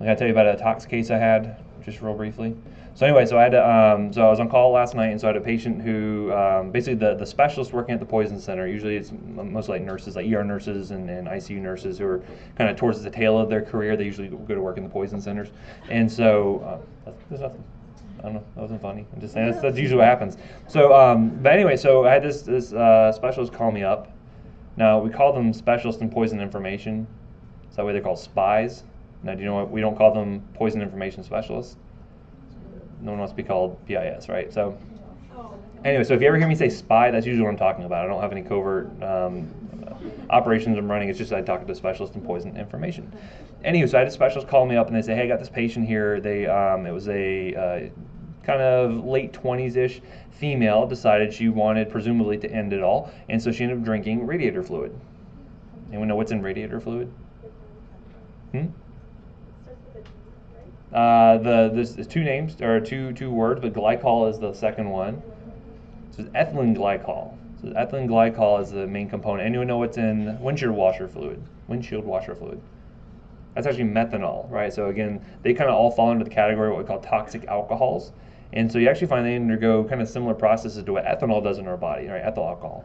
I gotta tell you about a tox case I had, just real briefly. So anyway, so I had to, so I was on call last night, and so I had a patient who, basically the specialist working at the poison center, usually it's mostly like nurses, like ER nurses and ICU nurses who are kind of towards the tail of their career. They usually go to work in the poison centers. And so, there's nothing. I don't know, that wasn't funny. I'm just saying, that's usually what happens. So, but anyway, so I had this specialist call me up. Now, we call them specialists in poison information. So that way they're called spies. Now, do you know what? We don't call them poison information specialists. No one wants to be called PIS, right? So anyway, so if you ever hear me say spy, that's usually what I'm talking about. I don't have any covert operations I'm running. It's just I talk to a specialist in poison information. Anyway, so I had a specialist call me up and they say, hey, I got this patient here. They it was a kind of late 20s-ish female, decided she wanted presumably to end it all, and so she ended up drinking radiator fluid. Anyone know what's in radiator fluid? There's two names, or two words, but glycol is the second one. So it's ethylene glycol. So ethylene glycol is the main component. Anyone know what's in windshield washer fluid? Windshield washer fluid. That's actually methanol, right? So again, they kind of all fall into the category of what we call toxic alcohols. And so you actually find they undergo kind of similar processes to what ethanol does in our body, right? Ethyl alcohol.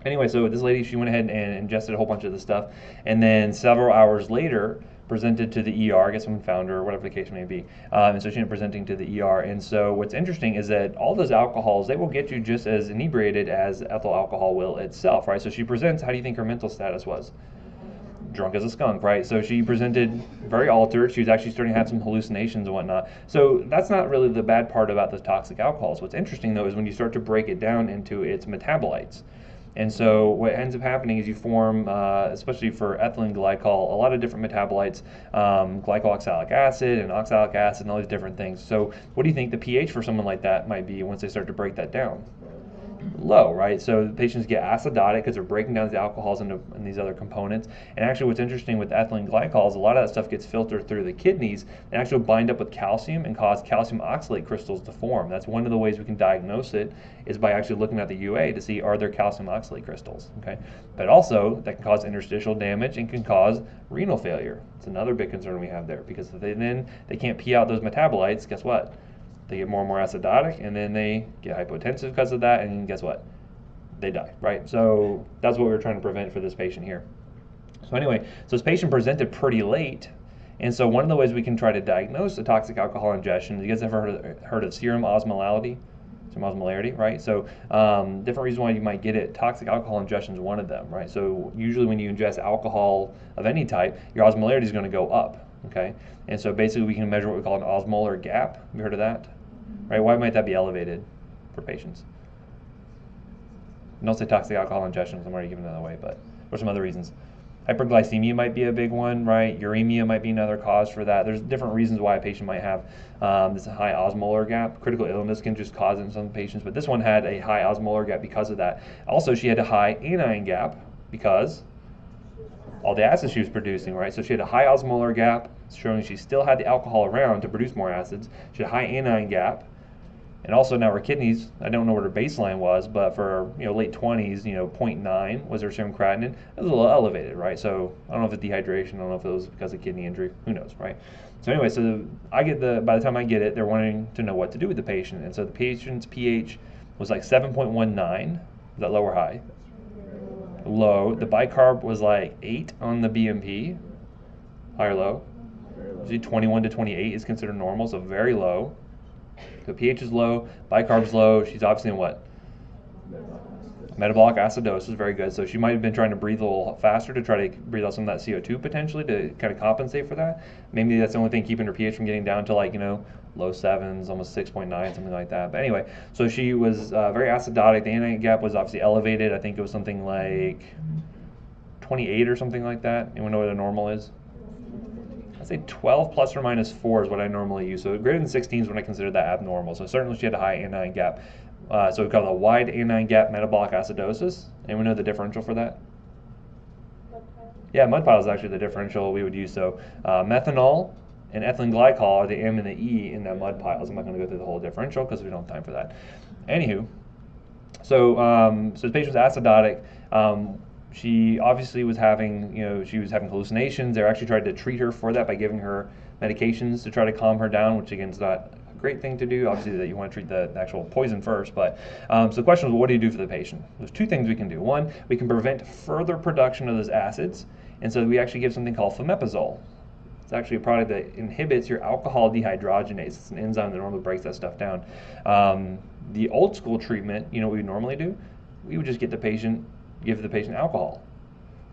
Anyway, so this lady, she went ahead and ingested a whole bunch of this stuff, and then several hours later presented to the ER. I guess someone found her, or whatever the case may be. And so she ended up presenting to the ER. And so what's interesting is that all those alcohols, they will get you just as inebriated as ethyl alcohol will itself, right? So she presents, how do you think her mental status was? Drunk as a skunk, right? So she presented very altered. She was actually starting to have some hallucinations and whatnot. So that's not really the bad part about the toxic alcohols. What's interesting though is when you start to break it down into its metabolites. And so what ends up happening is you form, especially for ethylene glycol, a lot of different metabolites, glycooxalic acid and oxalic acid and all these different things. So what do you think the pH for someone like that might be once they start to break that down? Low, right? So patients get acidotic because they're breaking down the alcohols into these other components. And actually what's interesting with ethylene glycol is a lot of that stuff gets filtered through the kidneys and actually bind up with calcium and cause calcium oxalate crystals to form. That's one of the ways we can diagnose it, is by actually looking at the UA to see, are there calcium oxalate crystals, okay? But also that can cause interstitial damage and can cause renal failure. It's another big concern we have there, because if they can't pee out those metabolites, guess what? They get more and more acidotic, and then they get hypotensive because of that, and guess what? They die, right? So that's what we're trying to prevent for this patient here. So anyway, so this patient presented pretty late, and so one of the ways we can try to diagnose a toxic alcohol ingestion, you guys ever heard of serum osmolarity? Serum osmolarity, right? So different reasons why you might get it. Toxic alcohol ingestion is one of them, right? So usually when you ingest alcohol of any type, your osmolarity is going to go up, okay? And so basically we can measure what we call an osmolar gap. Have you heard of that? Right? Why might that be elevated for patients? Don't say toxic alcohol ingestion, I'm already giving that away, but what are some other reasons? Hyperglycemia might be a big one, right? Uremia might be another cause for that. There's different reasons why a patient might have this high osmolar gap. Critical illness can just cause it in some patients, but this one had a high osmolar gap because of that. Also, she had a high anion gap because all the acid she was producing, right? So she had a high osmolar gap, showing she still had the alcohol around to produce more acids. She had a high anion gap. And also now her kidneys, I don't know what her baseline was, but for late 20s, 0.9 was her serum creatinine. It was a little elevated, right? So I don't know if it's dehydration, I don't know if it was because of kidney injury, who knows, right? So anyway, so by the time I get it, they're wanting to know what to do with the patient. And so the patient's pH was like 7.19. Is that low or high? Low. The bicarb was like 8 on the BMP. High or low? Usually 21 to 28 is considered normal, so very low. The pH is low, bicarb's low. She's obviously in what? Metabolic acidosis, very good. So she might have been trying to breathe a little faster to try to breathe out some of that CO2 potentially to kind of compensate for that. Maybe that's the only thing keeping her pH from getting down to like, low 7s, almost 6.9, something like that. But anyway, so she was very acidotic. The anion gap was obviously elevated. I think it was something like 28 or something like that. Anyone know what a normal is? I'd say 12 plus or minus 4 is what I normally use. So greater than 16 is when I consider that abnormal. So certainly she had a high anion gap. So we call it a wide anion gap metabolic acidosis. Anyone know the differential for that? Mud pile? Yeah, mud pile is actually the differential we would use. So methanol and ethylene glycol are the M and the E in the mud piles. I'm not going to go through the whole differential because we don't have time for that. Anywho, so the patient was acidotic. She obviously was having, she was having hallucinations. They actually tried to treat her for that by giving her medications to try to calm her down, which again is not a great thing to do. Obviously, that you want to treat the actual poison first. But so the question was, what do you do for the patient? There's two things we can do. One, we can prevent further production of those acids, and so we actually give something called fomepizole. It's actually a product that inhibits your alcohol dehydrogenase. It's an enzyme that normally breaks that stuff down. The old school treatment, what we normally do? We would just give the patient alcohol,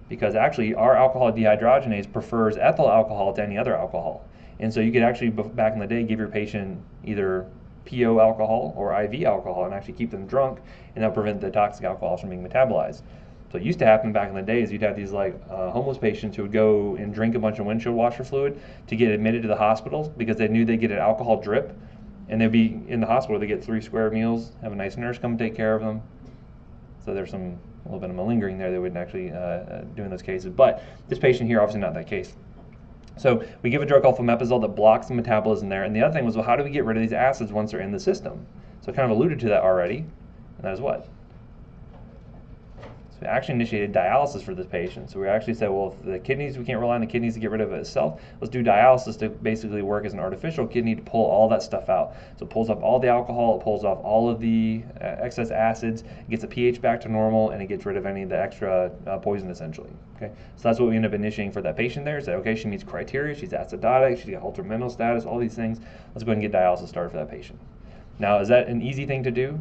because actually our alcohol dehydrogenase prefers ethyl alcohol to any other alcohol. And so you could actually, back in the day, give your patient either PO alcohol or IV alcohol and actually keep them drunk, and that'll prevent the toxic alcohols from being metabolized. So it used to happen back in the days, you'd have these homeless patients who would go and drink a bunch of windshield washer fluid to get admitted to the hospitals because they knew they'd get an alcohol drip, and they'd be in the hospital, they get 3 square meals, have a nice nurse come take care of them. So there's a little bit of malingering there they wouldn't actually do in those cases. But this patient here, obviously not that case. So we give a drug called fomepizole that blocks the metabolism there. And the other thing was, well, how do we get rid of these acids once they're in the system? So I kind of alluded to that already, and that is what? So we actually initiated dialysis for this patient. So we actually said, well, if the kidneys, we can't rely on the kidneys to get rid of it itself. Let's do dialysis to basically work as an artificial kidney to pull all that stuff out. So it pulls up all the alcohol, it pulls off all of the excess acids, it gets the pH back to normal, and it gets rid of any of the extra poison essentially. Okay, so that's what we end up initiating for that patient there. Say, okay, she meets criteria, she's acidotic, she's got altered mental status, all these things. Let's go ahead and get dialysis started for that patient. Now, is that an easy thing to do?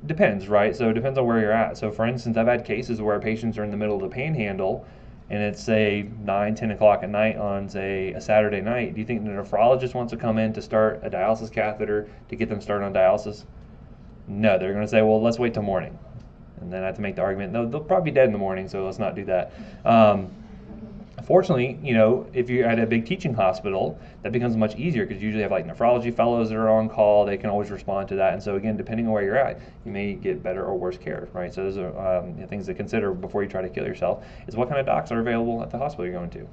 Depends, right? So it depends on where you're at. So for instance, I've had cases where patients are in the middle of the panhandle and it's say 9, 10 o'clock at night on say a Saturday night. Do you think the nephrologist wants to come in to start a dialysis catheter to get them started on dialysis? No, they're going to say, well, let's wait till morning. And then I have to make the argument, no, they'll probably be dead in the morning, so let's not do that. Fortunately, you know, if you're at a big teaching hospital, that becomes much easier because you usually have like nephrology fellows that are on call. They can always respond to that. And so again, depending on where you're at, you may get better or worse care, right? So those are things to consider before you try to kill yourself, is what kind of docs are available at the hospital you're going to.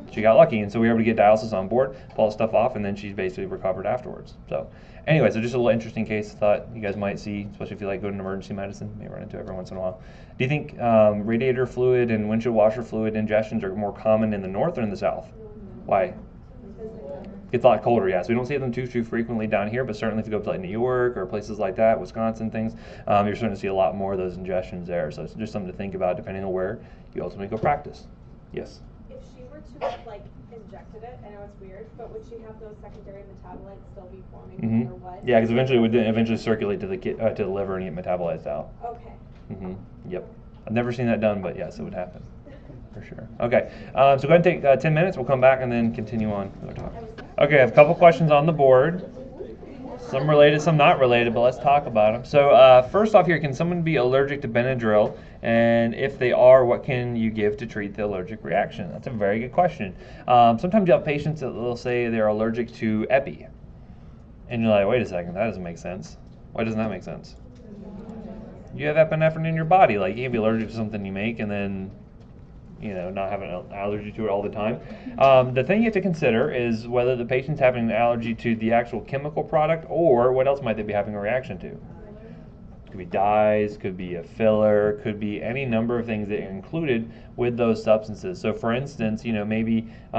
She got lucky, and so we were able to get dialysis on board, pull stuff off, and then she's basically recovered afterwards. So anyway, so just a little interesting case I thought you guys might see, especially if you like go to emergency medicine, you may run into it every once in a while. Do you think radiator fluid and windshield washer fluid ingestions are more common in the north or in the south? Why? It's a lot colder, yeah. So we don't see them too frequently down here, but certainly if you go to like New York or places like that, Wisconsin, things, you're starting to see a lot more of those ingestions there. So it's just something to think about depending on where you ultimately go practice. Yes? If she were to have like injected it, I know it's weird, but would she have those secondary metabolites still be forming no matter what? Yeah, because eventually it would eventually circulate to the liver and get metabolized out. Okay. Yep. I've never seen that done, but yes, it would happen. For sure. Okay, so go ahead and take 10 minutes. We'll come back and then continue on with our talk. Okay, I have a couple questions on the board. Some related, some not related, but let's talk about them. So first off here, can someone be allergic to Benadryl? And if they are, what can you give to treat the allergic reaction? That's a very good question. Sometimes you have patients that will say they're allergic to Epi. And you're like, wait a second, that doesn't make sense. Why doesn't that make sense? You have epinephrine in your body. Like, you can't be allergic to something you make and then, you know, not have an allergy to it all the time. The thing you have to consider is whether the patient's having an allergy to the actual chemical product or what else might they be having a reaction to. Could be dyes, could be a filler, could be any number of things that are included with those substances. So for instance, you know, maybe a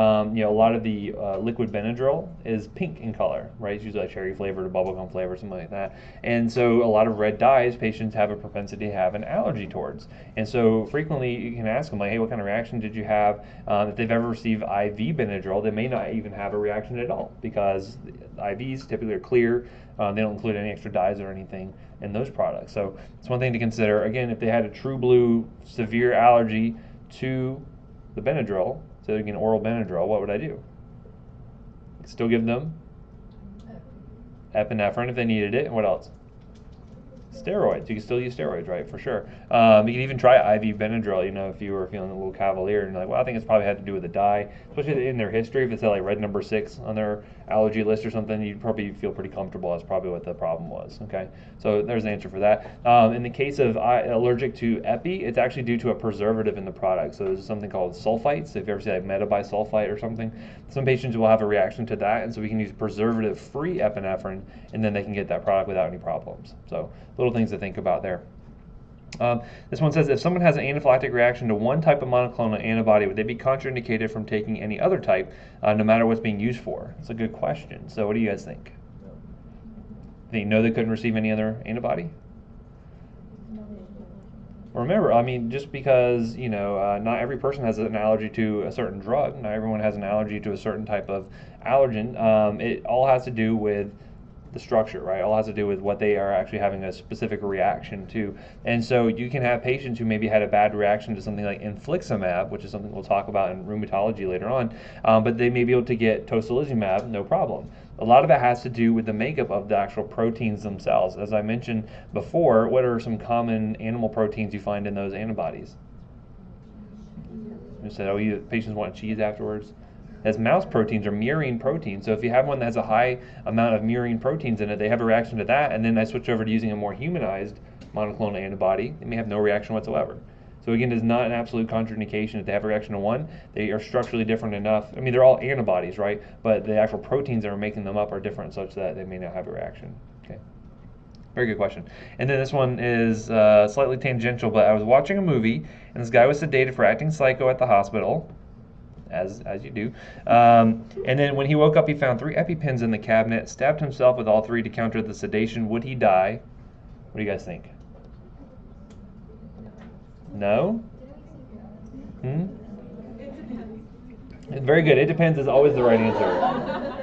lot of the liquid Benadryl is pink in color, right? It's usually like cherry flavored or bubblegum flavor, something like that. And so a lot of red dyes patients have a propensity to have an allergy towards. And so frequently you can ask them like, hey, what kind of reaction did you have? If they've ever received IV Benadryl, they may not even have a reaction at all because IVs typically are clear. They don't include any extra dyes or anything in those products. So it's one thing to consider. Again, if they had a true blue severe allergy to the Benadryl, so again, oral Benadryl, what would I do? Still give them epinephrine if they needed it, and what else? Steroids. You can still use steroids, right? For sure. You can even try IV Benadryl, you know, if you were feeling a little cavalier and you're like, well, I think it's probably had to do with the dye, especially in their history. If it's like red number 6 on their allergy list or something, you'd probably feel pretty comfortable. That's probably what the problem was. Okay, so there's the answer for that. In the case of allergic to Epi, it's actually due to a preservative in the product. So there's something called sulfites. So if you ever see like metabisulfite or something, some patients will have a reaction to that, and so we can use preservative-free epinephrine, and then they can get that product without any problems. So little things to think about there. This one says, if someone has an anaphylactic reaction to one type of monoclonal antibody, would they be contraindicated from taking any other type, no matter what's being used for? It's a good question. So what do you guys think? Think no, they couldn't receive any other antibody? Remember, I mean, just because, you know, not every person has an allergy to a certain drug, not everyone has an allergy to a certain type of allergen, it all has to do with the structure, right? All has to do with what they are actually having a specific reaction to. And so you can have patients who maybe had a bad reaction to something like infliximab, which is something we'll talk about in rheumatology later on, but they may be able to get tocilizumab, no problem. A lot of it has to do with the makeup of the actual proteins themselves. As I mentioned before, what are some common animal proteins you find in those antibodies? You said, oh, patients want cheese afterwards. As mouse proteins are murine proteins, so if you have one that has a high amount of murine proteins in it, they have a reaction to that, and then I switch over to using a more humanized monoclonal antibody, they may have no reaction whatsoever. So again, it's not an absolute contraindication if they have a reaction to one. They are structurally different enough. I mean, they're all antibodies, right? But the actual proteins that are making them up are different such that they may not have a reaction. Okay. Very good question. And then this one is slightly tangential, but I was watching a movie, and this guy was sedated for acting psycho at the hospital, as you do. And then when he woke up, he found 3 EpiPens in the cabinet, stabbed himself with all 3 to counter the sedation. Would he die? What do you guys think? No? Very good. It depends is always the right answer.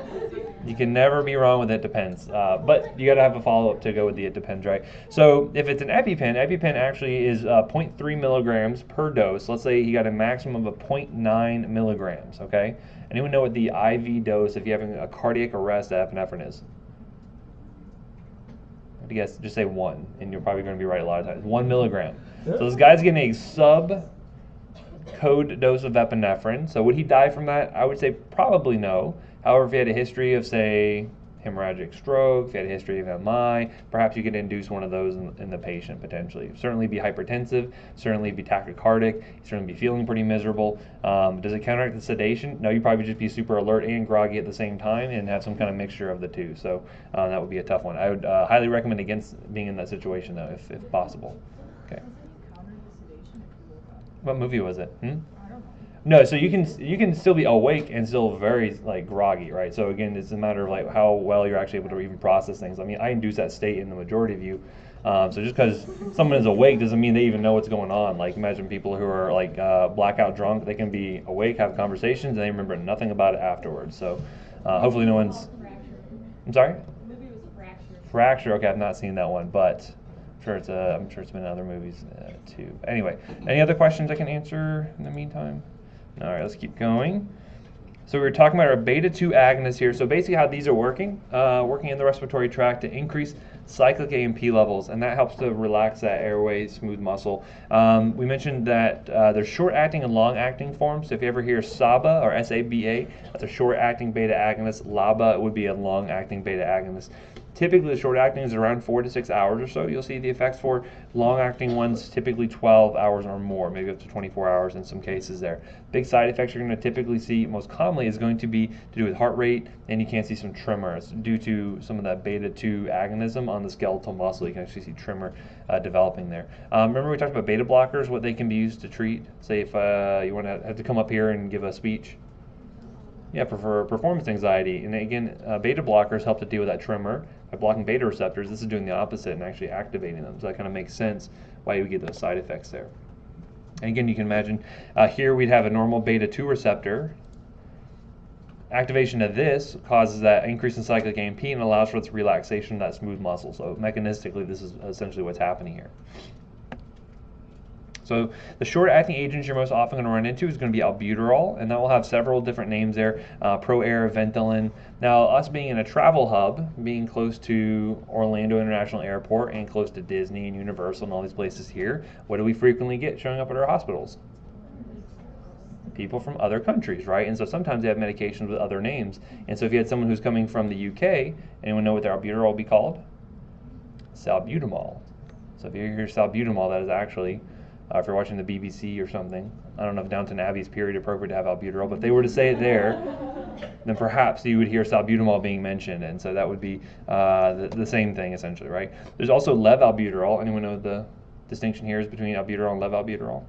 You can never be wrong with it depends. But you got to have a follow-up to go with the it depends, right? So if it's an EpiPen actually is 0.3 milligrams per dose. Let's say he got a maximum of 0.9 milligrams, okay? Anyone know what the IV dose if you're having a cardiac arrest of epinephrine is? I guess just say 1, and you're probably going to be right a lot of times. 1 milligram. So this guy's getting a sub-code dose of epinephrine. So would he die from that? I would say probably no. However, if he had a history of, say, hemorrhagic stroke, if he had a history of MI, perhaps you could induce one of those in the patient potentially. Certainly be hypertensive, certainly be tachycardic, certainly be feeling pretty miserable. Does it counteract the sedation? No, you probably just be super alert and groggy at the same time and have some kind of mixture of the two. So that would be a tough one. I would highly recommend against being in that situation though, if possible. Okay. What movie was it? No, so you can still be awake and still very like groggy, right? So again, it's a matter of like how well you're actually able to even process things. I mean, I induce that state in the majority of you. So just because someone is awake doesn't mean they even know what's going on. Like imagine people who are like blackout drunk. They can be awake, have conversations, and they remember nothing about it afterwards. So hopefully no one's. I'm sorry. The movie was Fracture. Fracture. Okay, I've not seen that one, but I'm sure it's been in other movies too. Anyway, any other questions I can answer in the meantime? All right, let's keep going. So we were talking about our Beta2 agonists here. So basically how these are working in the respiratory tract to increase cyclic AMP levels, and that helps to relax that airway, smooth muscle. We mentioned that there's short-acting and long-acting forms. So if you ever hear SABA or SABA, that's a short-acting beta agonist. LABA would be a long-acting beta agonist. Typically, the short-acting is around 4 to 6 hours or so. You'll see the effects for long-acting ones, typically 12 hours or more, maybe up to 24 hours in some cases there. Big side effects you're going to typically see most commonly is going to be to do with heart rate, and you can see some tremors due to some of that beta-2 agonism on the skeletal muscle. You can actually see tremor developing there. Remember we talked about beta blockers, what they can be used to treat? Say if you want to have to come up here and give a speech. Yeah, for performance anxiety. And again, beta blockers help to deal with that tremor. By blocking beta receptors, this is doing the opposite and actually activating them. So that kind of makes sense why you would get those side effects there. And again, you can imagine here we'd have a normal beta-2 receptor. Activation of this causes that increase in cyclic AMP and allows for its relaxation of that smooth muscle. So mechanistically, this is essentially what's happening here. So the short-acting agents you're most often going to run into is going to be albuterol, and that will have several different names there, ProAir, Ventolin. Now, us being in a travel hub, being close to Orlando International Airport and close to Disney and Universal and all these places here, what do we frequently get showing up at our hospitals? People from other countries, right? And so sometimes they have medications with other names. And so if you had someone who's coming from the UK, anyone know what their albuterol will be called? Salbutamol. So if you hear salbutamol, that is actually... if you're watching the BBC or something, I don't know if Downton Abbey is period appropriate to have albuterol, but if they were to say it there, then perhaps you would hear salbutamol being mentioned, and so that would be the same thing essentially, right? There's also levalbuterol. Anyone know what the distinction here is between albuterol and levalbuterol?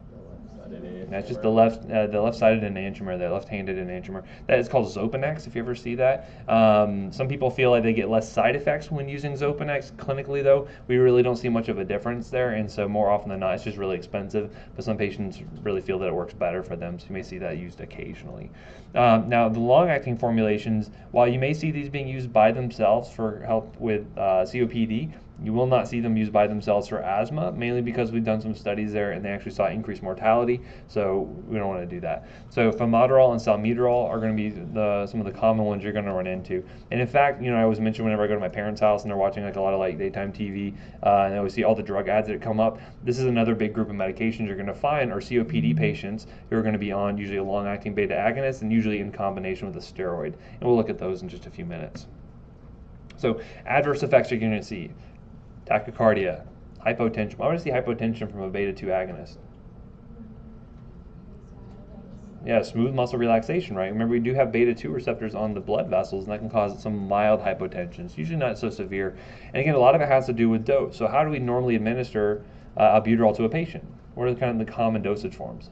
That's just the left-sided enantiomer, the left-handed enantiomer. That is called Xopenex, if you ever see that. Some people feel like they get less side effects when using Xopenex. Clinically, though, we really don't see much of a difference there, and so more often than not, it's just really expensive. But some patients really feel that it works better for them, so you may see that used occasionally. Now, the long-acting formulations, while you may see these being used by themselves for help with COPD, you will not see them used by themselves for asthma, mainly because we've done some studies there and they actually saw increased mortality, so we don't want to do that. So formoterol and salmeterol are going to be some of the common ones you're going to run into. And in fact, I always mention whenever I go to my parents' house and they're watching like a lot of like daytime TV, and I always see all the drug ads that come up. This is another big group of medications you're going to find are COPD patients who are going to be on usually a long-acting beta agonist and usually in combination with a steroid. And we'll look at those in just a few minutes. So adverse effects you're going to see. Tachycardia, hypotension. Why would I see hypotension from a beta-2 agonist? Yeah, smooth muscle relaxation, right? Remember, we do have beta-2 receptors on the blood vessels, and that can cause some mild hypotension. It's usually not so severe. And again, a lot of it has to do with dose. So how do we normally administer albuterol to a patient? What are kind of the common dosage forms?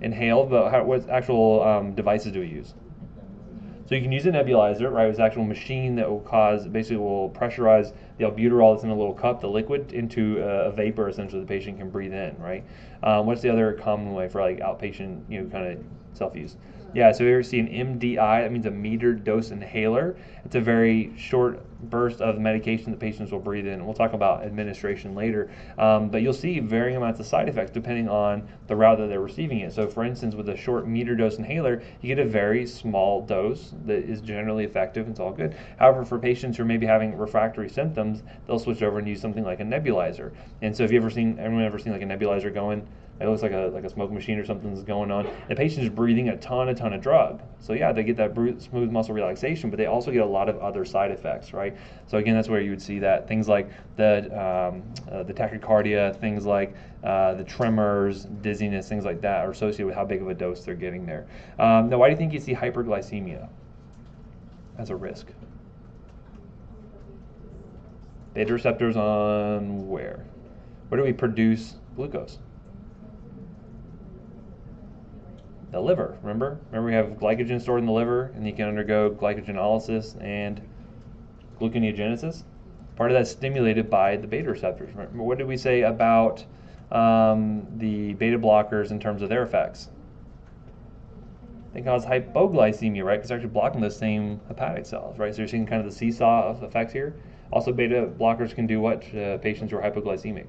Inhaled, but what actual devices do we use? So you can use a nebulizer, right? It's an actual machine that will basically will pressurize the albuterol that's in a little cup, the liquid, into a vapor essentially the patient can breathe in, right? What's the other common way for like outpatient, kind of self-use? Yeah, so you ever see an MDI, that means a metered dose inhaler. It's a very short burst of medication the patients will breathe in. We'll talk about administration later, but you'll see varying amounts of side effects depending on the route that they're receiving it. So for instance, with a short meter dose inhaler, you get a very small dose that is generally effective. It's all good. However, for patients who are maybe having refractory symptoms, they'll switch over and use something like a nebulizer. And so if anyone ever seen like a nebulizer going, it looks like a smoke machine or something's going on. The patient is breathing a ton of drug. So yeah, they get that smooth muscle relaxation, but they also get a lot of other side effects, right? So again, that's where you would see that things like the tachycardia, things like the tremors, dizziness, things like that are associated with how big of a dose they're getting there. Now, why do you think you see hyperglycemia as a risk? Beta receptors on where? Where do we produce glucose? The liver, remember? Remember we have glycogen stored in the liver, and you can undergo glycogenolysis and gluconeogenesis. Part of that's stimulated by the beta receptors. Remember, what did we say about the beta blockers in terms of their effects? They cause hypoglycemia, right? Because they're actually blocking those same hepatic cells, right? So you're seeing kind of the seesaw of effects here. Also, beta blockers can do what to patients who are hypoglycemic?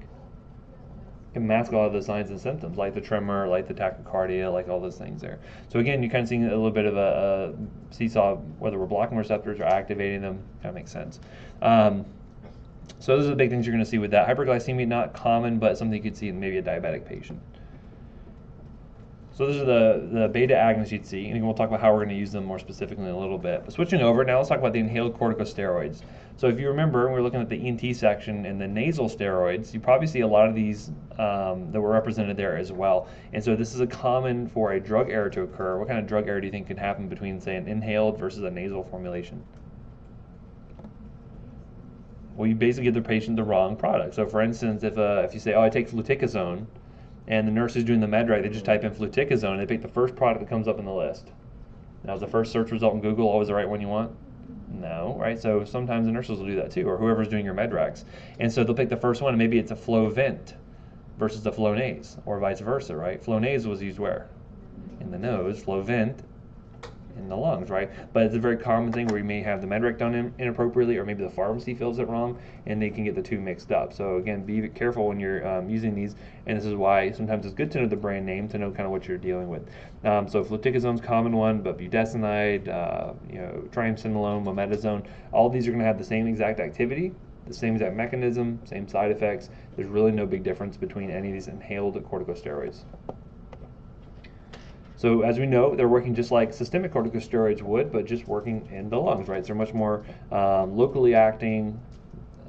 Can mask a lot of the signs and symptoms, like the tremor, like the tachycardia, like all those things there. So again, you're kind of seeing a little bit of a seesaw, whether we're blocking receptors or activating them. Kind of makes sense. So those are the big things you're going to see with that. Hyperglycemia, not common, but something you could see in maybe a diabetic patient. So those are the beta agonists you'd see, and we'll talk about how we're going to use them more specifically in a little bit. But switching over, now let's talk about the inhaled corticosteroids. So if you remember, when we're looking at the ENT section and the nasal steroids, you probably see a lot of these that were represented there as well. And so this is a common for a drug error to occur. What kind of drug error do you think could happen between, say, an inhaled versus a nasal formulation? Well, you basically give the patient the wrong product. So for instance, if you say, oh, I take fluticasone, and the nurse is doing the med right, they just type in fluticasone, and they pick the first product that comes up in the list. Now, is the first search result in Google always the right one you want? No, right? So sometimes the nurses will do that too, or whoever's doing your med recs. And so they'll pick the first one, and maybe it's a Flovent versus the Flonase, or vice versa, right? Flonase was used where? In the nose, Flovent in the lungs, right? But it's a very common thing where you may have the med rec done inappropriately, or maybe the pharmacy fills it wrong, and they can get the two mixed up. So again, be careful when you're using these, and this is why sometimes it's good to know the brand name to know kind of what you're dealing with. So fluticasone's a common one, but budesonide, triamcinolone, mometasone, all these are going to have the same exact activity, the same exact mechanism, same side effects. There's really no big difference between any of these inhaled corticosteroids. So as we know, they're working just like systemic corticosteroids would, but just working in the lungs, right? So they're much more locally acting,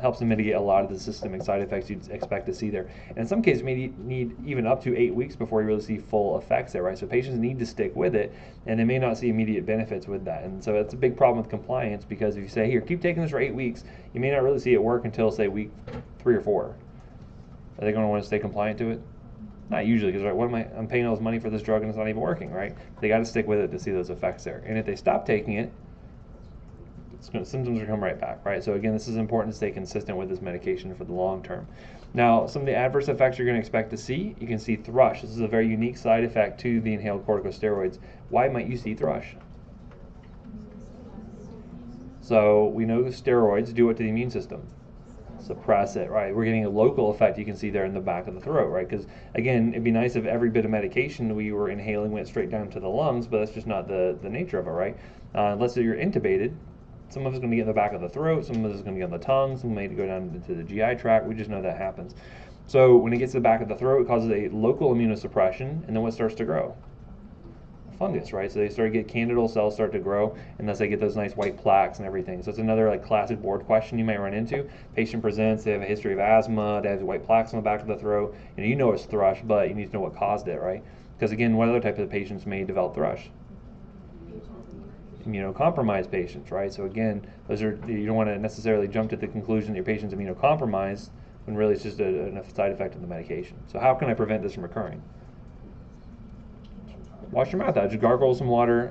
helps to mitigate a lot of the systemic side effects you'd expect to see there. And in some cases, may need even up to 8 weeks before you really see full effects there, right? So patients need to stick with it, and they may not see immediate benefits with that. And so that's a big problem with compliance, because if you say, here, keep taking this for 8 weeks, you may not really see it work until, say, week 3 or 4. Are they going to want to stay compliant to it? Not usually, because right, I'm paying all this money for this drug and it's not even working, right? They got to stick with it to see those effects there. And if they stop taking it, symptoms will come right back, right? So again, this is important to stay consistent with this medication for the long term. Now, some of the adverse effects you're going to expect to see, you can see thrush. This is a very unique side effect to the inhaled corticosteroids. Why might you see thrush? So we know the steroids do what to the immune system? Suppress it, right? We're getting a local effect you can see there in the back of the throat, right? Because again, it'd be nice if every bit of medication we were inhaling went straight down to the lungs, but that's just not the nature of it, right? Unless you're intubated, some of it's going to get in the back of the throat, some of it's going to get on the tongue, some may go down into the GI tract. We just know that happens. So when it gets to the back of the throat, it causes a local immunosuppression, and then what starts to grow? Fungus, right? So they start to get candidal cells start to grow, and thus they get those nice white plaques and everything. So it's another like classic board question you might run into. Patient presents, they have a history of asthma, they have white plaques on the back of the throat, and you know it's thrush, but you need to know what caused it, right? Because again, what other type of patients may develop thrush? Immunocompromised patients, right? So again, those are, you don't want to necessarily jump to the conclusion that your patient's immunocompromised when really it's just a side effect of the medication. So how can I prevent this from occurring? Wash your mouth out. Just gargle some water,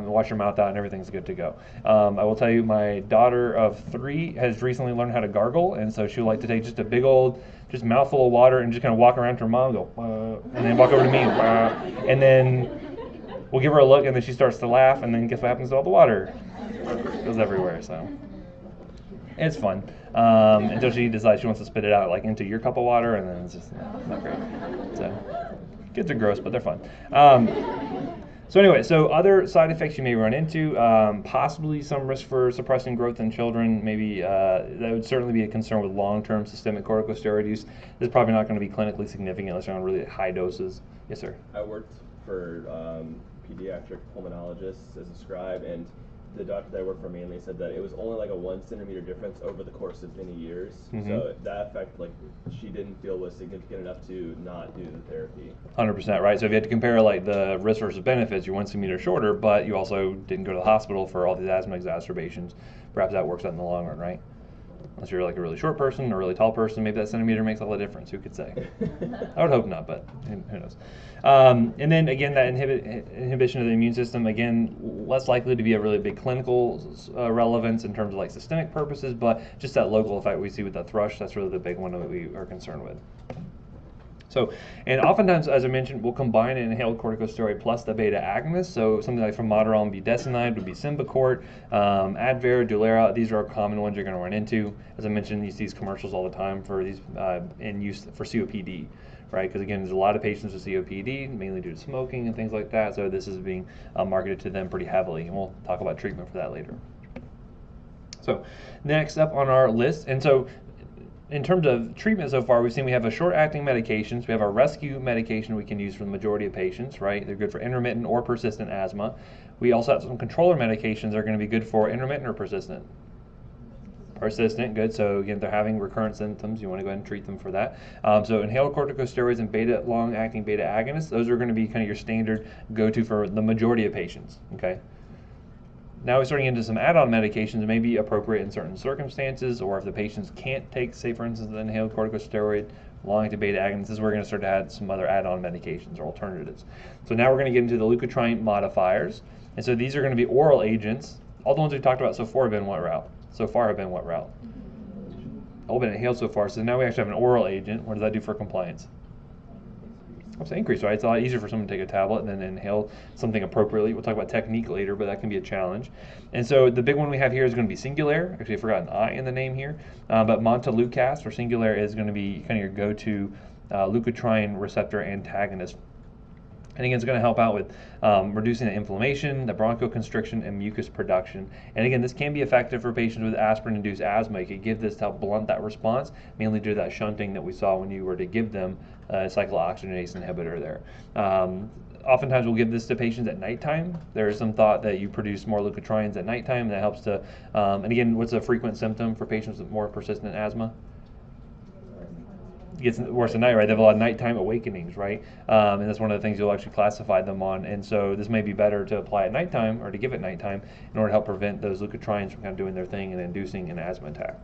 wash your mouth out, and everything's good to go. I will tell you, my daughter of 3 has recently learned how to gargle, and so she'll like to take just a big old, just mouthful of water and just kind of walk around to her mom and go, and then walk over to me, and then we'll give her a look, and then she starts to laugh, and then guess what happens to all the water? It goes everywhere, so it's fun. Until she decides she wants to spit it out like into your cup of water, and then it's just not great. So kids are gross, but they're fun. So anyway, so other side effects you may run into, possibly some risk for suppressing growth in children. Maybe that would certainly be a concern with long-term systemic corticosteroid use. This is probably not going to be clinically significant unless you're on really high doses. Yes, sir. I worked for pediatric pulmonologists as a scribe, and the doctor that I worked for mainly said that it was only like a 1 centimeter difference over the course of many years. Mm-hmm. So that effect, like, she didn't feel was significant enough to not do the therapy. 100%, right? So if you had to compare like the risk versus benefits, you're 1 centimeter shorter, but you also didn't go to the hospital for all these asthma exacerbations. Perhaps that works out in the long run, right? Unless you're like a really short person or a really tall person, maybe that centimeter makes all the difference. Who could say? I would hope not, but who knows? And then again, that inhibition of the immune system, again, less likely to be a really big clinical relevance in terms of like systemic purposes, but just that local effect we see with the thrush, that's really the big one that we are concerned with. So, and oftentimes, as I mentioned, we'll combine an inhaled corticosteroid plus the beta agonist. So something like formoterol and budesonide would be Symbicort, Advair, Dulera. These are common ones you're going to run into. As I mentioned, you see these commercials all the time for these in use for COPD, right? Because again, there's a lot of patients with COPD, mainly due to smoking and things like that. So this is being marketed to them pretty heavily, and we'll talk about treatment for that later. So next up on our list, and so in terms of treatment so far, we've seen we have a short-acting medications. We have our rescue medication we can use for the majority of patients, right? They're good for intermittent or persistent asthma. We also have some controller medications that are going to be good for intermittent or persistent. Persistent, good. So again, if they're having recurrent symptoms, you want to go ahead and treat them for that. So inhaled corticosteroids and long-acting beta agonists, those are going to be kind of your standard go-to for the majority of patients, okay? Now we're starting into some add-on medications that may be appropriate in certain circumstances, or if the patients can't take, say for instance, the inhaled corticosteroid, long-acting beta agonists, this is where we're going to start to add some other add-on medications or alternatives. So now we're going to get into the leukotriene modifiers, and so these are going to be oral agents. All the ones we talked about so far have been what route? All been inhaled so far, so now we actually have an oral agent. What does that do for compliance? It's an increase, right? It's a lot easier for someone to take a tablet and then inhale something appropriately. We'll talk about technique later, but that can be a challenge. And so the big one we have here is going to be Singulair. Actually, I forgot an I in the name here. But Montelukast or Singulair is going to be kind of your go-to leukotriene receptor antagonist. And again, it's going to help out with reducing the inflammation, the bronchoconstriction, and mucus production. And again, this can be effective for patients with aspirin-induced asthma. You could give this to help blunt that response, mainly due to that shunting that we saw when you were to give them a cyclooxygenase inhibitor there. Oftentimes we'll give this to patients at nighttime. There is some thought that you produce more leukotrienes at nighttime. That helps to, and again, what's a frequent symptom for patients with more persistent asthma? It gets worse at night, right? They have a lot of nighttime awakenings, right? And that's one of the things you'll actually classify them on. And so this may be better to apply at nighttime or to give at nighttime in order to help prevent those leukotrienes from kind of doing their thing and inducing an asthma attack.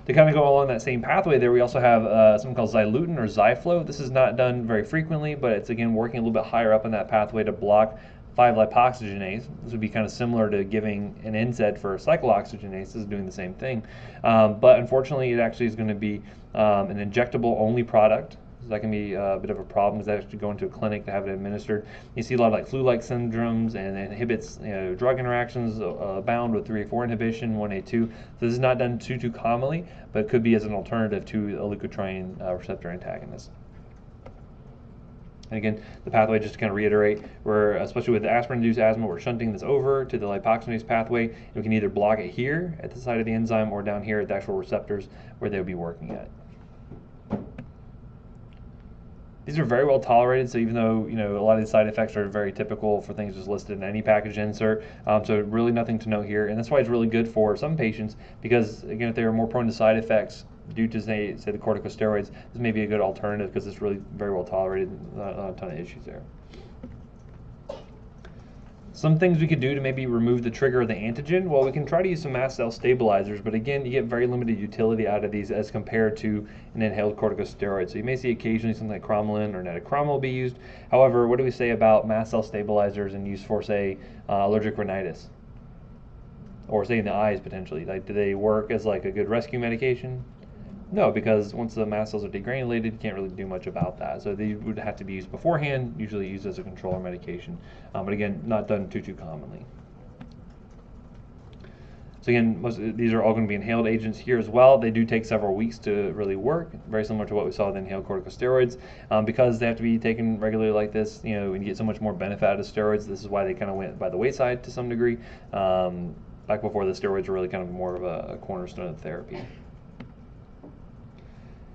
To kind of go along that same pathway there, we also have something called Xylutin or Zyflo. This is not done very frequently, but it's again working a little bit higher up in that pathway to block 5-lipoxygenase. This would be kind of similar to giving an NSAID for cyclooxygenase. This is doing the same thing. But unfortunately, it actually is going to be an injectable only product. So that can be a bit of a problem because they have to go into a clinic to have it administered. You see a lot of like flu-like syndromes, and it inhibits drug interactions bound with 3A4 inhibition, 1A2. So this is not done too commonly, but it could be as an alternative to a leukotriene receptor antagonist. And again, the pathway, just to kind of reiterate, we're, especially with aspirin-induced asthma, we're shunting this over to the lipoxygenase pathway. And we can either block it here at the site of the enzyme or down here at the actual receptors where they would be working at. These are very well tolerated, so even though a lot of these side effects are very typical for things just listed in any package insert, so really nothing to note here. And that's why it's really good for some patients because, again, if they are more prone to side effects due to say the corticosteroids, this may be a good alternative because it's really very well tolerated, not a ton of issues there. Some things we could do to maybe remove the trigger of the antigen, well, we can try to use some mast cell stabilizers, but again, you get very limited utility out of these as compared to an inhaled corticosteroid. So you may see occasionally something like cromolyn or netocromol be used. However, what do we say about mast cell stabilizers and use for, say, allergic rhinitis? Or say in the eyes potentially? Like, do they work as like a good rescue medication? No, because once the mast cells are degranulated, you can't really do much about that. So they would have to be used beforehand, usually used as a control or medication. But again, not done too commonly. So again, these are all going to be inhaled agents here as well. They do take several weeks to really work, very similar to what we saw with inhaled corticosteroids. Because they have to be taken regularly like this, and you get so much more benefit out of steroids. This is why they kind of went by the wayside to some degree. Back before the steroids were really kind of more of a cornerstone of therapy.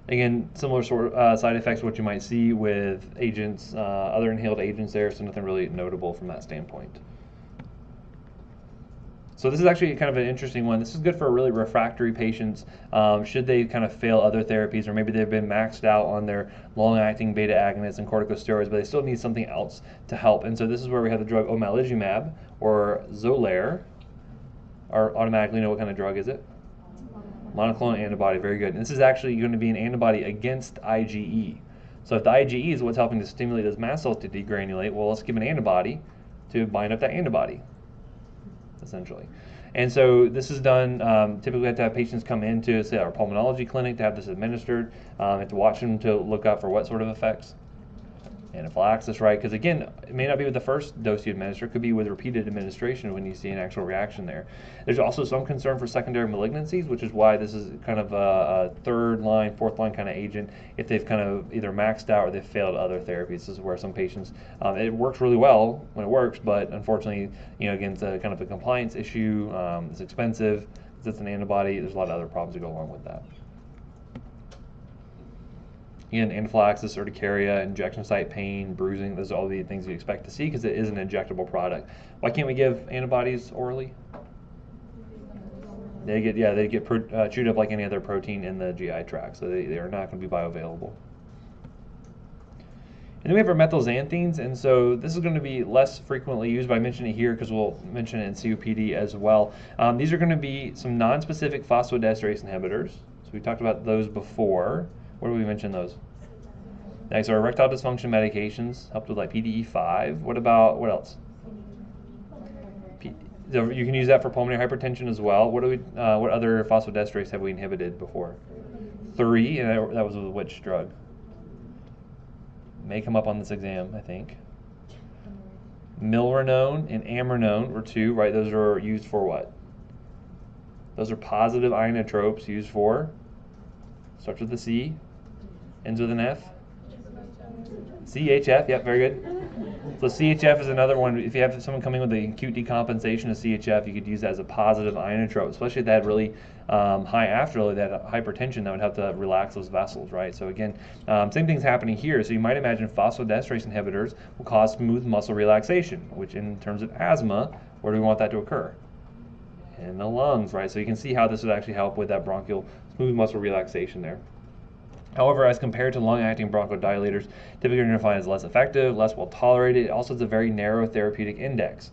Again, similar sort of side effects what you might see with agents, other inhaled agents there, so nothing really notable from that standpoint. So this is actually kind of an interesting one. This is good for really refractory patients should they kind of fail other therapies, or maybe they've been maxed out on their long-acting beta agonists and corticosteroids, but they still need something else to help. And so this is where we have the drug omalizumab, or Xolair. Or automatically know what kind of drug is it? Monoclonal antibody, very good. And this is actually going to be an antibody against IgE. So if the IgE is what's helping to stimulate those mast cells to degranulate, well, let's give an antibody to bind up that antibody, essentially. And so this is done, typically we have to have patients come into, say, our pulmonology clinic to have this administered, and to watch them to look out for what sort of effects. Anaphylaxis, right? Because again, it may not be with the first dose you administer, it could be with repeated administration when you see an actual reaction there. There's also some concern for secondary malignancies, which is why this is kind of a third line, fourth line kind of agent if they've kind of either maxed out or they've failed other therapies. This is where some patients, it works really well when it works, but unfortunately, again, it's kind of a compliance issue, it's expensive, it's an antibody, there's a lot of other problems that go along with that. Again, anaphylaxis, urticaria, injection site pain, bruising, those are all the things you expect to see because it is an injectable product. Why can't we give antibodies orally? They get chewed up like any other protein in the GI tract, so they are not going to be bioavailable. And then we have our methylxanthines, and so this is going to be less frequently used, but I mention it here because we'll mention it in COPD as well. These are going to be some non-specific phosphodiesterase inhibitors. So we talked about those before. Where do we mention those? Next, our erectile dysfunction medications helped with like PDE5. What else? So you can use that for pulmonary hypertension as well. What other phosphodiesterase have we inhibited before? 3, and that was with which drug? May come up on this exam, I think. Milrinone and amrinone were 2, right? Those are used for what? Those are positive ionotropes used for, starts with a C, ends with an F. CHF, yep, very good. So CHF is another one. If you have someone coming with the acute decompensation of CHF, you could use that as a positive inotrope, especially if they had really high afterload, that hypertension that would have to relax those vessels, right? So again, same thing's happening here. So you might imagine phosphodiesterase inhibitors will cause smooth muscle relaxation, which in terms of asthma, where do we want that to occur? In the lungs, right? So you can see how this would actually help with that bronchial smooth muscle relaxation there. However, as compared to long-acting bronchodilators, typically you're going to find it's less effective, less well tolerated. It also has a very narrow therapeutic index.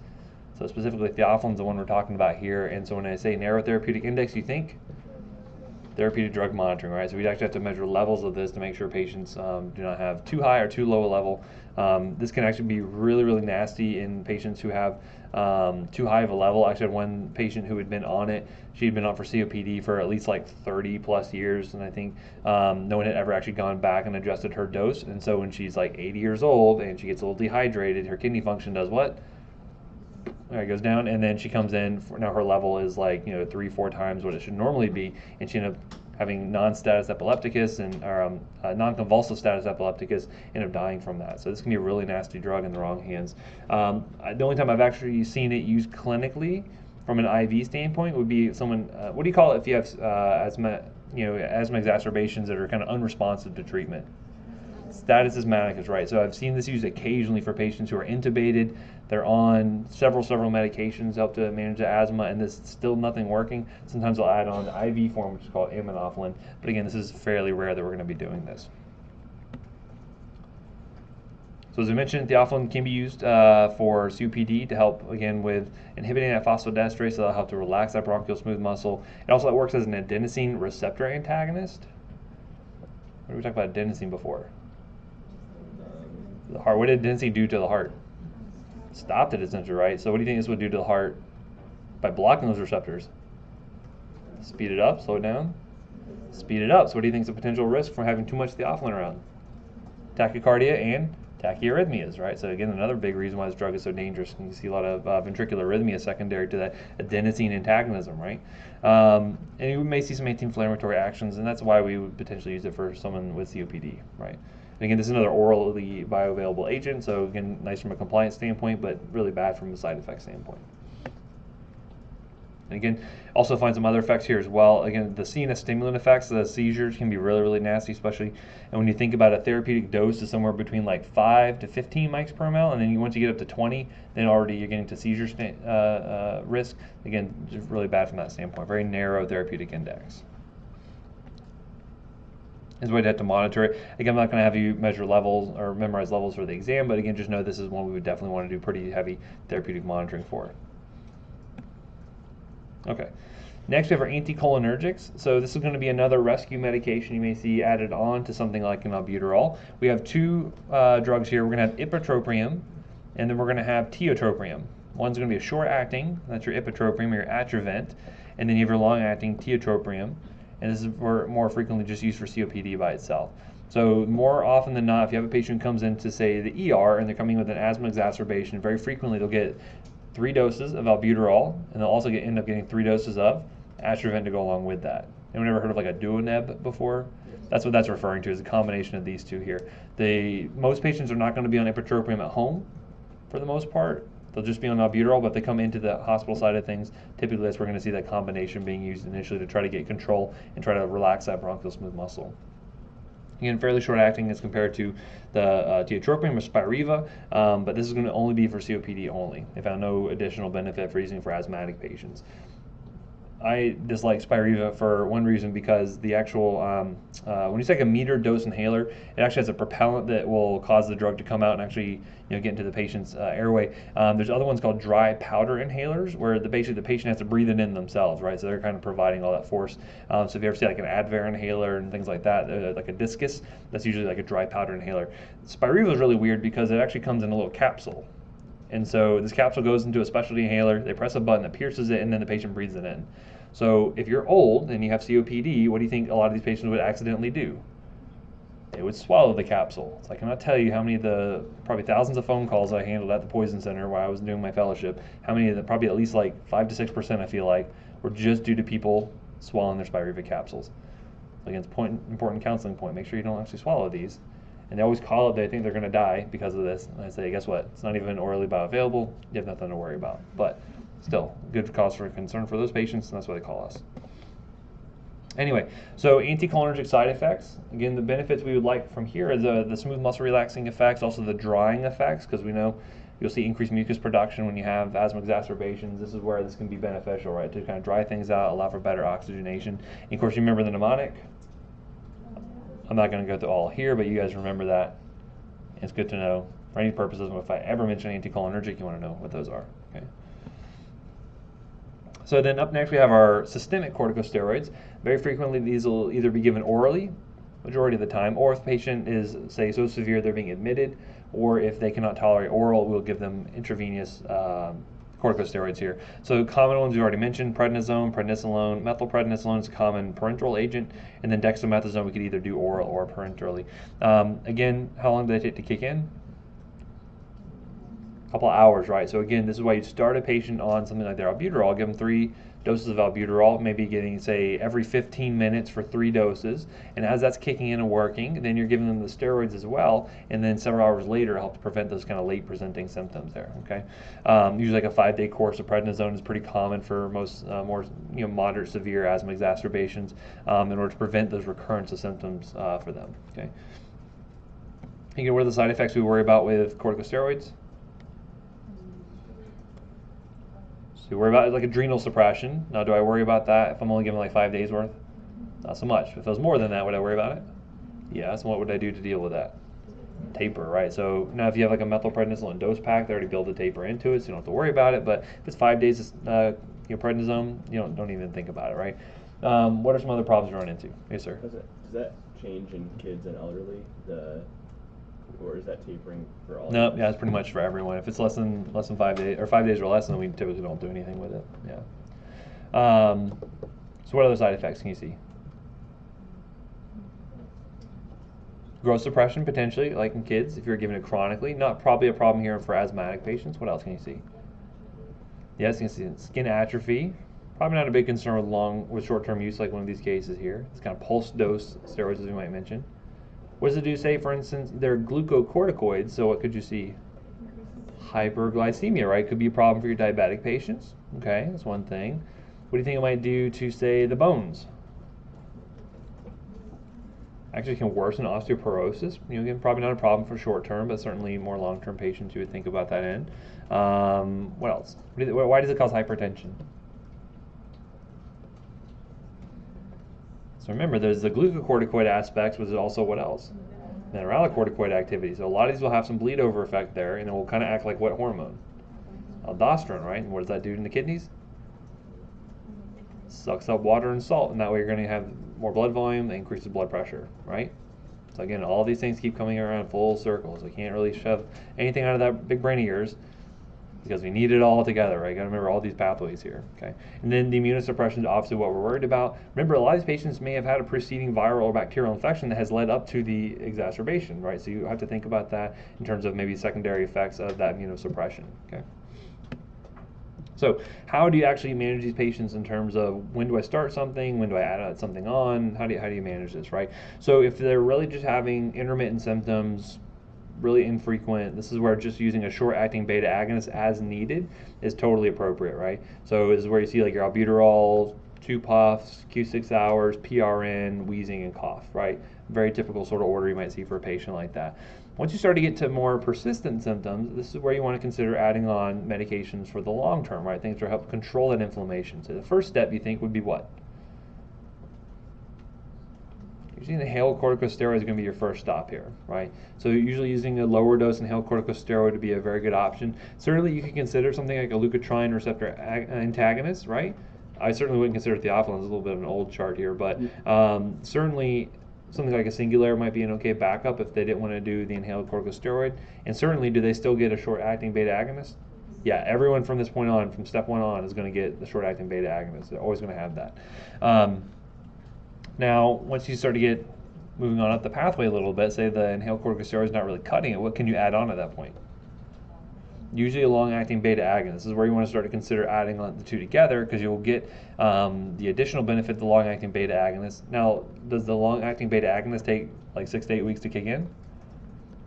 So specifically, theophylline is the one we're talking about here. And so when I say narrow therapeutic index, you think therapeutic drug monitoring, right? So we'd actually have to measure levels of this to make sure patients do not have too high or too low a level. This can actually be really, really nasty in patients who have too high of a level. I actually had one patient who had been on it. She had been on for COPD for at least like 30 plus years, and I think no one had ever actually gone back and adjusted her dose. And so when she's like 80 years old and she gets a little dehydrated, her kidney function does what? There it goes down, and then she comes in. Now her level is like 3-4 times what it should normally be, and she ended up having non-status epilepticus and non-convulsive status epilepticus, end up dying from that. So this can be a really nasty drug in the wrong hands. The only time I've actually seen it used clinically from an IV standpoint would be someone. What do you call it if you have asthma? Asthma exacerbations that are kind of unresponsive to treatment. Status asthmaticus, right? So I've seen this used occasionally for patients who are intubated. They're on several medications to help to manage the asthma, and there's still nothing working. Sometimes I'll add on the IV form, which is called Anaphylaxis. But again, this is fairly rare that we're going to be doing this. So as I mentioned, theophylline can be used for COPD to help, again, with inhibiting that phosphodiesterase, so that'll help to relax that bronchial smooth muscle. It also works as an adenosine receptor antagonist. What did we talk about adenosine before? The heart. What did adenosine do to the heart? Stopped it, essentially, right? So what do you think this would do to the heart by blocking those receptors? Speed it up, slow it down? Speed it up. So what do you think is the potential risk from having too much theophylline around? Tachycardia and tachyarrhythmias, right? So again, another big reason why this drug is so dangerous. You see a lot of ventricular arrhythmia secondary to that adenosine antagonism, right? And you may see some anti-inflammatory actions, and that's why we would potentially use it for someone with COPD, right? And again, this is another orally bioavailable agent, so again, nice from a compliance standpoint, but really bad from a side effect standpoint. And again, also find some other effects here as well. Again, the CNS stimulant effects, the seizures can be really, really nasty, especially. And when you think about a therapeutic dose is somewhere between like 5 to 15 mics per ml, and then once you get up to 20, then already you're getting to seizure risk. Again, just really bad from that standpoint. Very narrow therapeutic index. Is why you have to monitor it. Again, I'm not going to have you measure levels or memorize levels for the exam, but again, just know this is one we would definitely want to do pretty heavy therapeutic monitoring for. Okay, next we have our anticholinergics. So this is going to be another rescue medication you may see added on to something like an albuterol. We have two drugs here. We're going to have ipratropium, and then we're going to have tiotropium. One's going to be a short-acting, that's your ipratropium or your Atrovent, and then you have your long-acting tiotropium, and this is more frequently just used for COPD by itself. So more often than not, if you have a patient who comes in to say the ER and they're coming with an asthma exacerbation, very frequently they'll get 3 doses of albuterol, and they'll also end up getting 3 doses of Atrovent to go along with that. Anyone ever heard of like a duoneb before? That's what that's referring to, is a combination of these two here. Most patients are not going to be on ipratropium at home for the most part. They'll just be on albuterol, but if they come into the hospital side of things, typically that's where we're going to see that combination being used initially to try to get control and try to relax that bronchial smooth muscle. Again, fairly short acting as compared to the tiotropium or Spiriva, but this is going to only be for COPD only. They found no additional benefit for using for asthmatic patients. I dislike Spiriva for one reason, because the actual, when you take a metered dose inhaler, it actually has a propellant that will cause the drug to come out and actually get into the patient's airway. There's other ones called dry powder inhalers, where the patient has to breathe it in themselves, right? So they're kind of providing all that force. So if you ever see like an Advair inhaler and things like that, like a discus, that's usually like a dry powder inhaler. Spiriva is really weird because it actually comes in a little capsule. And so this capsule goes into a specialty inhaler, they press a button that pierces it, and then the patient breathes it in. So if you're old and you have COPD, what do you think a lot of these patients would accidentally do? They would swallow the capsule. So I cannot tell you how many of the probably thousands of phone calls I handled at the Poison Center while I was doing my fellowship, how many of the, probably at least like 5 to 6% I feel like, were just due to people swallowing their Spiriva capsules. So again, it's important counseling point. Make sure you don't actually swallow these. And they always call it, they think they're going to die because of this. And I say, guess what? It's not even orally bioavailable. You have nothing to worry about. But still, good cause for concern for those patients, and that's why they call us. Anyway, so anticholinergic side effects. Again, the benefits we would like from here is the smooth muscle relaxing effects, also the drying effects, because we know you'll see increased mucus production when you have asthma exacerbations. This is where this can be beneficial, right, to kind of dry things out, allow for better oxygenation. And of course, you remember the mnemonic? I'm not going to go through all here, but you guys remember that. It's good to know for any purposes. If I ever mention anticholinergic, you want to know what those are. Okay. So then up next we have our systemic corticosteroids. Very frequently these will either be given orally, majority of the time, or if the patient is, say, so severe they're being admitted, or if they cannot tolerate oral, we'll give them intravenous corticosteroids here. So common ones we already mentioned: prednisone, prednisolone. Methylprednisolone is a common parenteral agent, and then dexamethasone we could either do oral or parenterally. Again, how long do they take to kick in? A couple of hours, right? So again, this is why you start a patient on something like their albuterol, give them 3 doses of albuterol, maybe getting, say, every 15 minutes for 3 doses, and as that's kicking in and working, then you're giving them the steroids as well, and then several hours later help to prevent those kind of late presenting symptoms there. Okay, usually like a 5-day course of prednisone is pretty common for most more moderate severe asthma exacerbations, in order to prevent those recurrence of symptoms for them. Okay. Again, what are the side effects we worry about with corticosteroids? So we worry about like adrenal suppression. Now, do I worry about that if I'm only given like 5 days worth? Not so much. If it was more than that, would I worry about it? Yes. And what would I do to deal with that? Taper, right? So now if you have like a methylprednisolone dose pack, they already build a taper into it, so you don't have to worry about it. But if it's 5 days, prednisone, don't even think about it, right? What are some other problems you run into? Yes, sir. Does that change in kids and elderly? Or is that tapering for all? No, yeah, it's pretty much for everyone. If it's less than 5 days or 5 days or less, then we typically don't do anything with it. Yeah. So what other side effects can you see? Growth suppression potentially, like in kids, if you're giving it chronically. Not probably a problem here for asthmatic patients. What else can you see? Yes, you can see skin atrophy. Probably not a big concern with short-term use like one of these cases here. It's kind of pulse dose steroids, as we might mention. What does it do? Say, for instance, they're glucocorticoids, so what could you see? Hyperglycemia, right? Could be a problem for your diabetic patients. Okay, that's one thing. What do you think it might do to, say, the bones? Actually can worsen osteoporosis. Again, probably not a problem for short-term, but certainly more long-term patients you would think about that in. What else? Why does it cause hypertension? So remember, there's the glucocorticoid aspects, but there's also what else? Mineralocorticoid activity. So a lot of these will have some bleed over effect there, and it will kind of act like what hormone? Aldosterone, right? And what does that do in the kidneys? Sucks up water and salt, and that way you're going to have more blood volume, that increases blood pressure, right? So again, all these things keep coming around full circles. We can't really shove anything out of that big brain of yours because we need it all together, right? You got to remember all these pathways here, okay? And then the immunosuppression is obviously what we're worried about. Remember, a lot of these patients may have had a preceding viral or bacterial infection that has led up to the exacerbation, right? So you have to think about that in terms of maybe secondary effects of that immunosuppression, okay? So how do you actually manage these patients in terms of when do I start something, when do I add something on, how do you manage this, right? So if they're really just having intermittent symptoms, really infrequent, this is where just using a short-acting beta agonist as needed is totally appropriate, right? So this is where you see like your albuterol, 2 puffs, Q6 hours, PRN, wheezing, and cough, right? Very typical sort of order you might see for a patient like that. Once you start to get to more persistent symptoms, this is where you want to consider adding on medications for the long term, right? Things to help control that inflammation. So the first step you think would be what? Usually inhaled corticosteroid is going to be your first stop here, right? So usually using a lower dose inhaled corticosteroid would be a very good option. Certainly you could consider something like a leukotriene receptor antagonist, right? I certainly wouldn't consider theophylline. It's a little bit of an old chart here, but certainly something like a Singulair might be an okay backup if they didn't want to do the inhaled corticosteroid. And certainly, do they still get a short-acting beta agonist? Yeah, everyone from this point on, from step 1 on, is going to get the short-acting beta agonist. They're always going to have that. Now, once you start to get moving on up the pathway a little bit, say the inhaled corticosteroid is not really cutting it, what can you add on at that point? Usually a long-acting beta agonist. This is where you want to start to consider adding the two together because you'll get the additional benefit of the long-acting beta agonist. Now, does the long-acting beta agonist take like 6 to 8 weeks to kick in?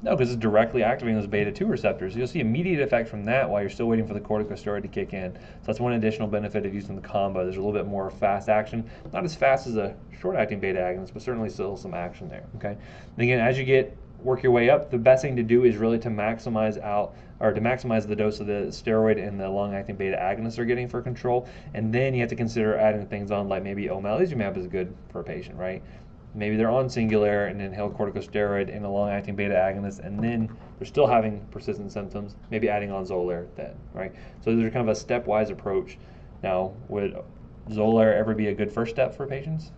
No, because it's directly activating those Beta2 receptors. So you'll see immediate effect from that while you're still waiting for the corticosteroid to kick in. So that's one additional benefit of using the combo. There's a little bit more fast action. Not as fast as a short-acting beta agonist, but certainly still some action there, okay? And again, as you work your way up, the best thing to do is really to maximize the dose of the steroid and the long-acting beta agonists are getting for control. And then you have to consider adding things on like maybe omalizumab is good for a patient, right? Maybe they're on Singulair and inhaled corticosteroid and a long-acting beta agonist, and then they're still having persistent symptoms, maybe adding on Xolair then, right? So these are kind of a stepwise approach. Now, would Xolair ever be a good first step for patients?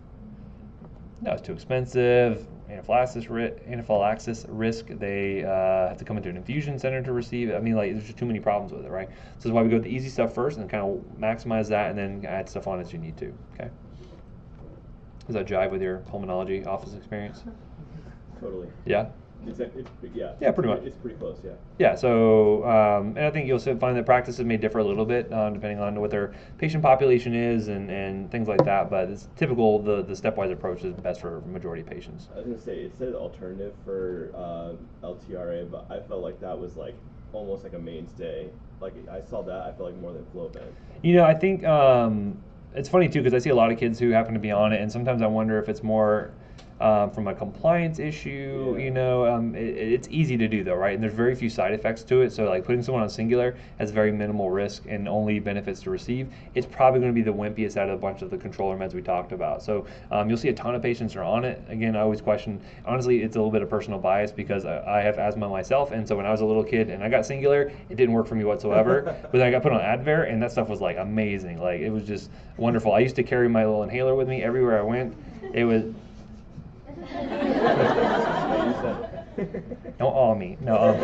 No, it's too expensive. Anaphylaxis risk. They have to come into an infusion center to receive it. I mean, like, there's just too many problems with it, right? So this is why we go with the easy stuff first and kind of maximize that and then add stuff on as you need to, okay? Does that jive with your pulmonology office experience? Totally. Yeah? Yeah, pretty much. It's pretty close, yeah. Yeah, so, and I think you'll find that practices may differ a little bit depending on what their patient population is and things like that, but it's typical, the stepwise approach is best for majority of patients. I was going to say, it said alternative for LTRA, but I felt like that was like almost like a mainstay. Like, I saw that, I felt like more than Floban. I think it's funny too because I see a lot of kids who happen to be on it, and sometimes I wonder if it's more From a compliance issue, it's easy to do though, right? And there's very few side effects to it. So like putting someone on Singular has very minimal risk and only benefits to receive. It's probably going to be the wimpiest out of a bunch of the controller meds we talked about. So you'll see a ton of patients are on it. Again, I always question, honestly, it's a little bit of personal bias because I have asthma myself. And so when I was a little kid and I got Singular, it didn't work for me whatsoever. But then I got put on Advair and that stuff was like amazing. Like it was just wonderful. I used to carry my little inhaler with me everywhere I went. It was... Don't awe me. No.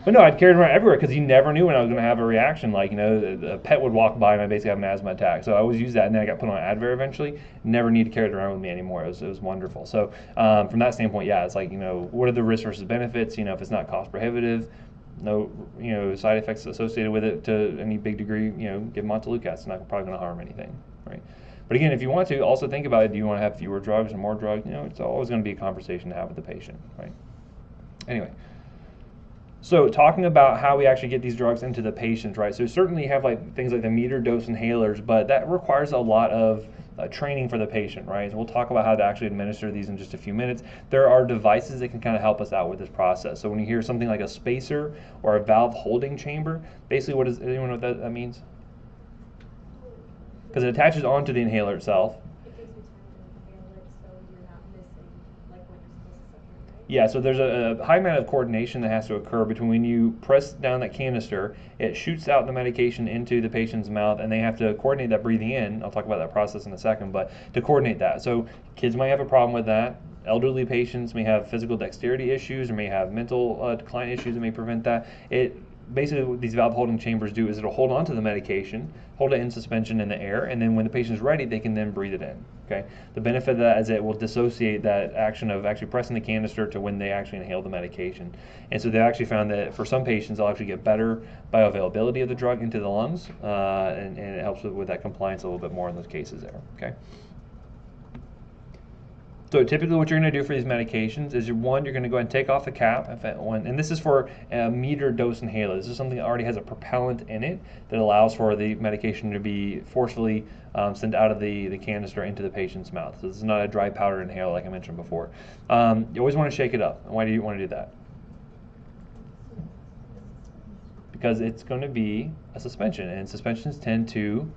But no, I'd carry it around everywhere because you never knew when I was going to have a reaction. Like, a pet would walk by and I basically have an asthma attack. So I always used that, and then I got put on Advair eventually. Never need to carry it around with me anymore. It was wonderful. So from that standpoint, yeah, it's like, what are the risks versus benefits? If it's not cost prohibitive, no, side effects associated with it to any big degree, give Montelukast. It's not probably going to harm anything, right? But again, if you want to, also think about it. Do you want to have fewer drugs or more drugs? It's always going to be a conversation to have with the patient, right? Anyway, so talking about how we actually get these drugs into the patients, right? So certainly you have like things like the meter dose inhalers, but that requires a lot of training for the patient, right? So we'll talk about how to actually administer these in just a few minutes. There are devices that can kind of help us out with this process. So when you hear something like a spacer or a valve holding chamber, basically anyone know what that means? Because it attaches onto the inhaler itself. It gives you time to inhale it so you're not missing like when you're supposed to suck it, right? Yeah, so there's a high amount of coordination that has to occur between when you press down that canister, it shoots out the medication into the patient's mouth, and they have to coordinate that breathing in. I'll talk about that process in a second, but to coordinate that. So kids might have a problem with that. Elderly patients may have physical dexterity issues or may have mental decline issues that may prevent that. Basically what these valve holding chambers do is it'll hold on to the medication, hold it in suspension in the air, and then when the patient's ready, they can then breathe it in. Okay. The benefit of that is it will dissociate that action of actually pressing the canister to when they actually inhale the medication. And so they actually found that for some patients, they'll actually get better bioavailability of the drug into the lungs, and it helps with that compliance a little bit more in those cases there. Okay. So typically what you're going to do for these medications is you're going to go ahead and take off the cap, and this is for a meter dose inhaler. This is something that already has a propellant in it that allows for the medication to be forcefully sent out of the canister into the patient's mouth. So this is not a dry powder inhaler like I mentioned before. You always want to shake it up. Why do you want to do that? Because it's going to be a suspension, and suspensions tend to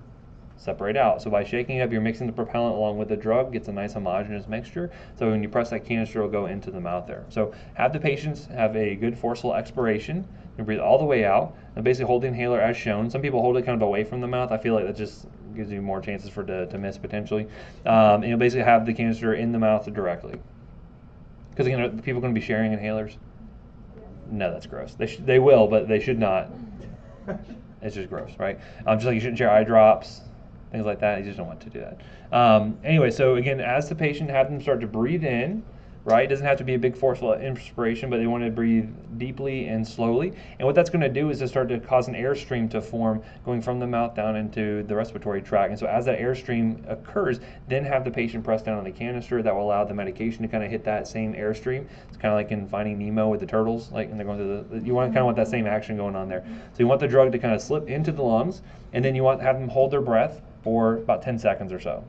separate out. So by shaking it up, you're mixing the propellant along with the drug, gets a nice homogeneous mixture. So when you press that canister, it'll go into the mouth there. So have the patients have a good forceful expiration. You breathe all the way out, and basically hold the inhaler as shown. Some people hold it kind of away from the mouth. I feel like that just gives you more chances to miss potentially. And you'll basically have the canister in the mouth directly. Because again, are people going to be sharing inhalers? No, that's gross. They will, but they should not. It's just gross, right? Just like you shouldn't share eye drops, things like that. You just don't want to do that. Anyway, so again, as the patient, have them start to breathe in, right? It doesn't have to be a big forceful inspiration, but they want to breathe deeply and slowly. And what that's going to do is to start to cause an airstream to form going from the mouth down into the respiratory tract. And so as that airstream occurs, then have the patient press down on the canister. That will allow the medication to kind of hit that same airstream. It's kind of like in Finding Nemo with the turtles, like when they're going through you want that same action going on there. So you want the drug to kind of slip into the lungs, and then you want to have them hold their breath for about 10 seconds or so.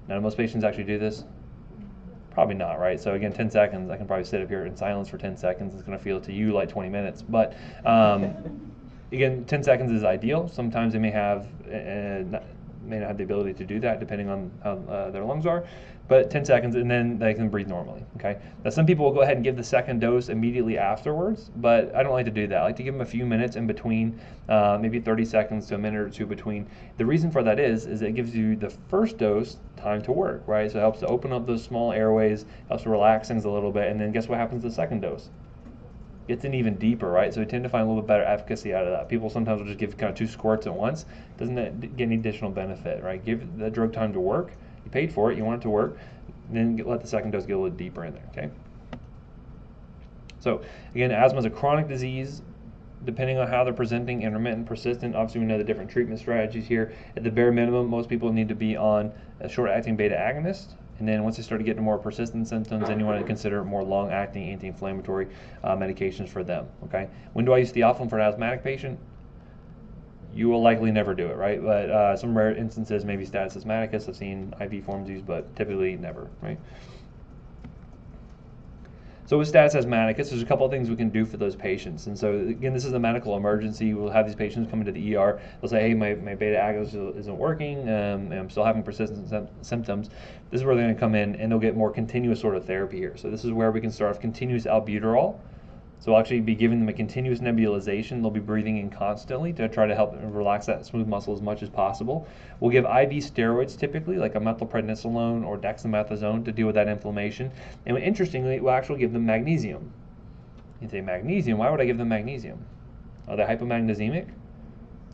Now, do most patients actually do this? Probably not, right? So again, 10 seconds, I can probably sit up here in silence for 10 seconds. It's going to feel to you like 20 minutes. But again, 10 seconds is ideal. Sometimes they may not have the ability to do that depending on how their lungs are. But 10 seconds, and then they can breathe normally, okay? Now, some people will go ahead and give the second dose immediately afterwards, but I don't like to do that. I like to give them a few minutes in between, maybe 30 seconds to a minute or two between. The reason for that is it gives you the first dose time to work, right? So it helps to open up those small airways, helps to relax things a little bit, and then guess what happens to the second dose? Gets in even deeper, right? So we tend to find a little bit better efficacy out of that. People sometimes will just give kind of 2 squirts at once. Doesn't get any additional benefit, right? Give the drug time to work. You paid for it, you want it to work, then let the second dose get a little deeper in there, okay? So again, asthma is a chronic disease. Depending on how they're presenting, intermittent, persistent, obviously we know the different treatment strategies here. At the bare minimum, most people need to be on a short-acting beta agonist. And then once they start to get to more persistent symptoms, then you want to consider more long-acting anti-inflammatory medications for them, okay? When do I use theophylline for an asthmatic patient? you will likely never do it, right? But some rare instances, maybe status asthmaticus, I've seen IV forms used, but typically never, right? So with status asthmaticus, there's a couple of things we can do for those patients. And so again, this is a medical emergency. We'll have these patients come into the ER. They'll say, hey, my beta agonist isn't working, and I'm still having persistent symptoms. This is where they're going to come in, and they'll get more continuous sort of therapy here. So this is where we can start off continuous albuterol. So we'll actually be giving them a continuous nebulization. They'll be breathing in constantly to try to help relax that smooth muscle as much as possible. We'll give IV steroids typically, like a methylprednisolone or dexamethasone, to deal with that inflammation. And interestingly, we'll actually give them magnesium. You say, magnesium? Why would I give them magnesium? Are they hypomagnesiemic?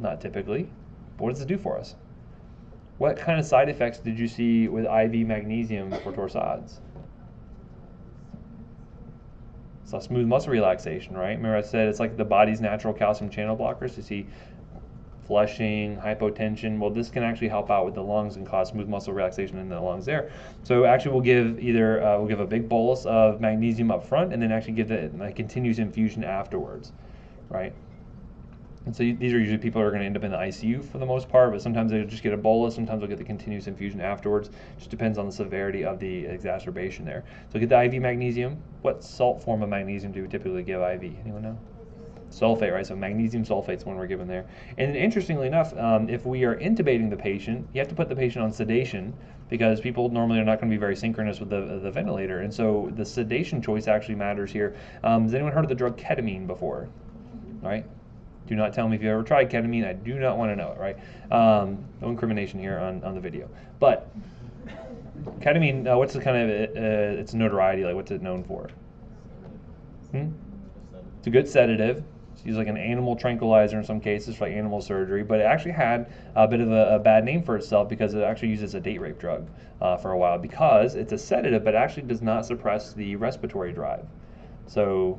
Not typically. But what does it do for us? What kind of side effects did you see with IV magnesium for torsades? So smooth muscle relaxation, right? Remember I said it's like the body's natural calcium channel blockers. You see flushing, hypotension. Well, this can actually help out with the lungs and cause smooth muscle relaxation in the lungs there. So actually we'll give we'll give a big bolus of magnesium up front and then actually give a continuous infusion afterwards, right? And so these are usually people who are going to end up in the ICU for the most part, but sometimes they'll just get a bolus, sometimes they'll get the continuous infusion afterwards. Just depends on the severity of the exacerbation there. So get the IV magnesium. What salt form of magnesium do we typically give IV? Anyone know? Sulfate, right? So magnesium sulfate's one we're given there. And then interestingly enough, if we are intubating the patient, you have to put the patient on sedation because people normally are not going to be very synchronous with the ventilator. And so the sedation choice actually matters here. Has anyone heard of the drug ketamine before? Right? Do not tell me if you ever tried ketamine. I do not want to know it, right? No incrimination here on the video. But ketamine, what's the kind of its notoriety? Like, what's it known for? It's a good sedative. It's used like an animal tranquilizer in some cases for like animal surgery, but it actually had a bit of a bad name for itself because it actually used as a date rape drug for a while because it's a sedative, but it actually does not suppress the respiratory drive. So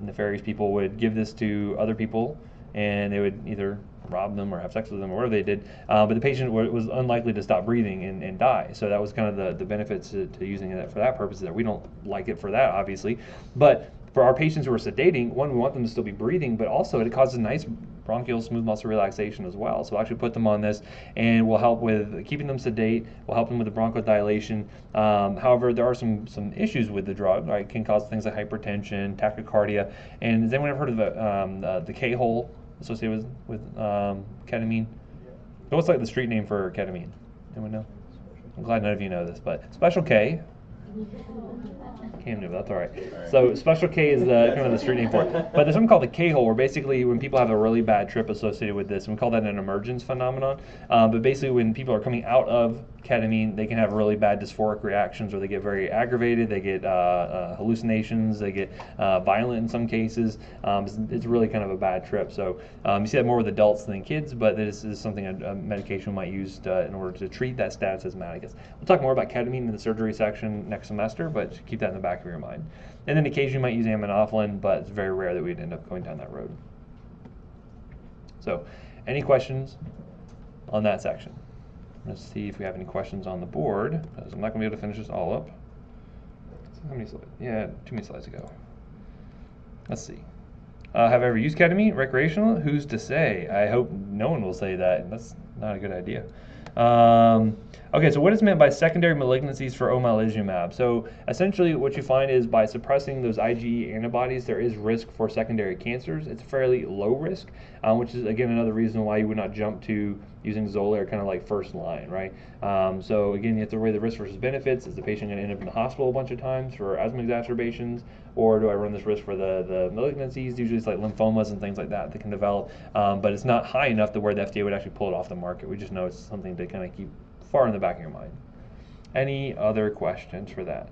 nefarious people would give this to other people and they would either rob them or have sex with them or whatever they did, but the patient was unlikely to stop breathing and die. So that was kind of the benefits to using it for that purpose. That we don't like it for that, obviously, but for our patients who are sedating, one, we want them to still be breathing, but also it causes nice bronchial smooth muscle relaxation as well. So we'll actually put them on this and we'll help with keeping them sedate, we'll help them with the bronchodilation. However, there are some issues with the drug, right? It can cause things like hypertension, tachycardia, and has anyone ever heard of the K-hole associated with ketamine? What's like the street name for ketamine? Anyone know? I'm glad none of you know this, but Special K. Cam knew, that's all right. So Special K is kind of the street name for it. But there's something called the K-hole, where basically when people have a really bad trip associated with this, and we call that an emergence phenomenon. But basically when people are coming out of ketamine, they can have really bad dysphoric reactions, or they get very aggravated, they get hallucinations, they get violent in some cases. It's really kind of a bad trip. So you see that more with adults than kids, but this is something a medication we might use in order to treat that status asthmaticus. We'll talk more about ketamine in the surgery section next semester, but keep that in the back of your mind. And then occasionally you might use aminophylline, but it's very rare that we'd end up going down that road. So any questions on that section? Let's see if we have any questions on the board, because I'm not going to be able to finish this all up. How many slides? Yeah, too many slides to go. Let's see. Have I ever used ketamine recreational? Who's to say? I hope no one will say that. That's not a good idea. Okay, so what is meant by secondary malignancies for omalizumab? So essentially what you find is by suppressing those IgE antibodies, there is risk for secondary cancers. It's fairly low risk, which is again another reason why you would not jump to using Xolair kind of like first line, right? So again, you have to weigh the risk versus benefits. Is the patient going to end up in the hospital a bunch of times for asthma exacerbations? Or do I run this risk for the malignancies? Usually it's like lymphomas and things like that that can develop, but it's not high enough to where the FDA would actually pull it off the market. We just know it's something to kind of keep far in the back of your mind. Any other questions for that?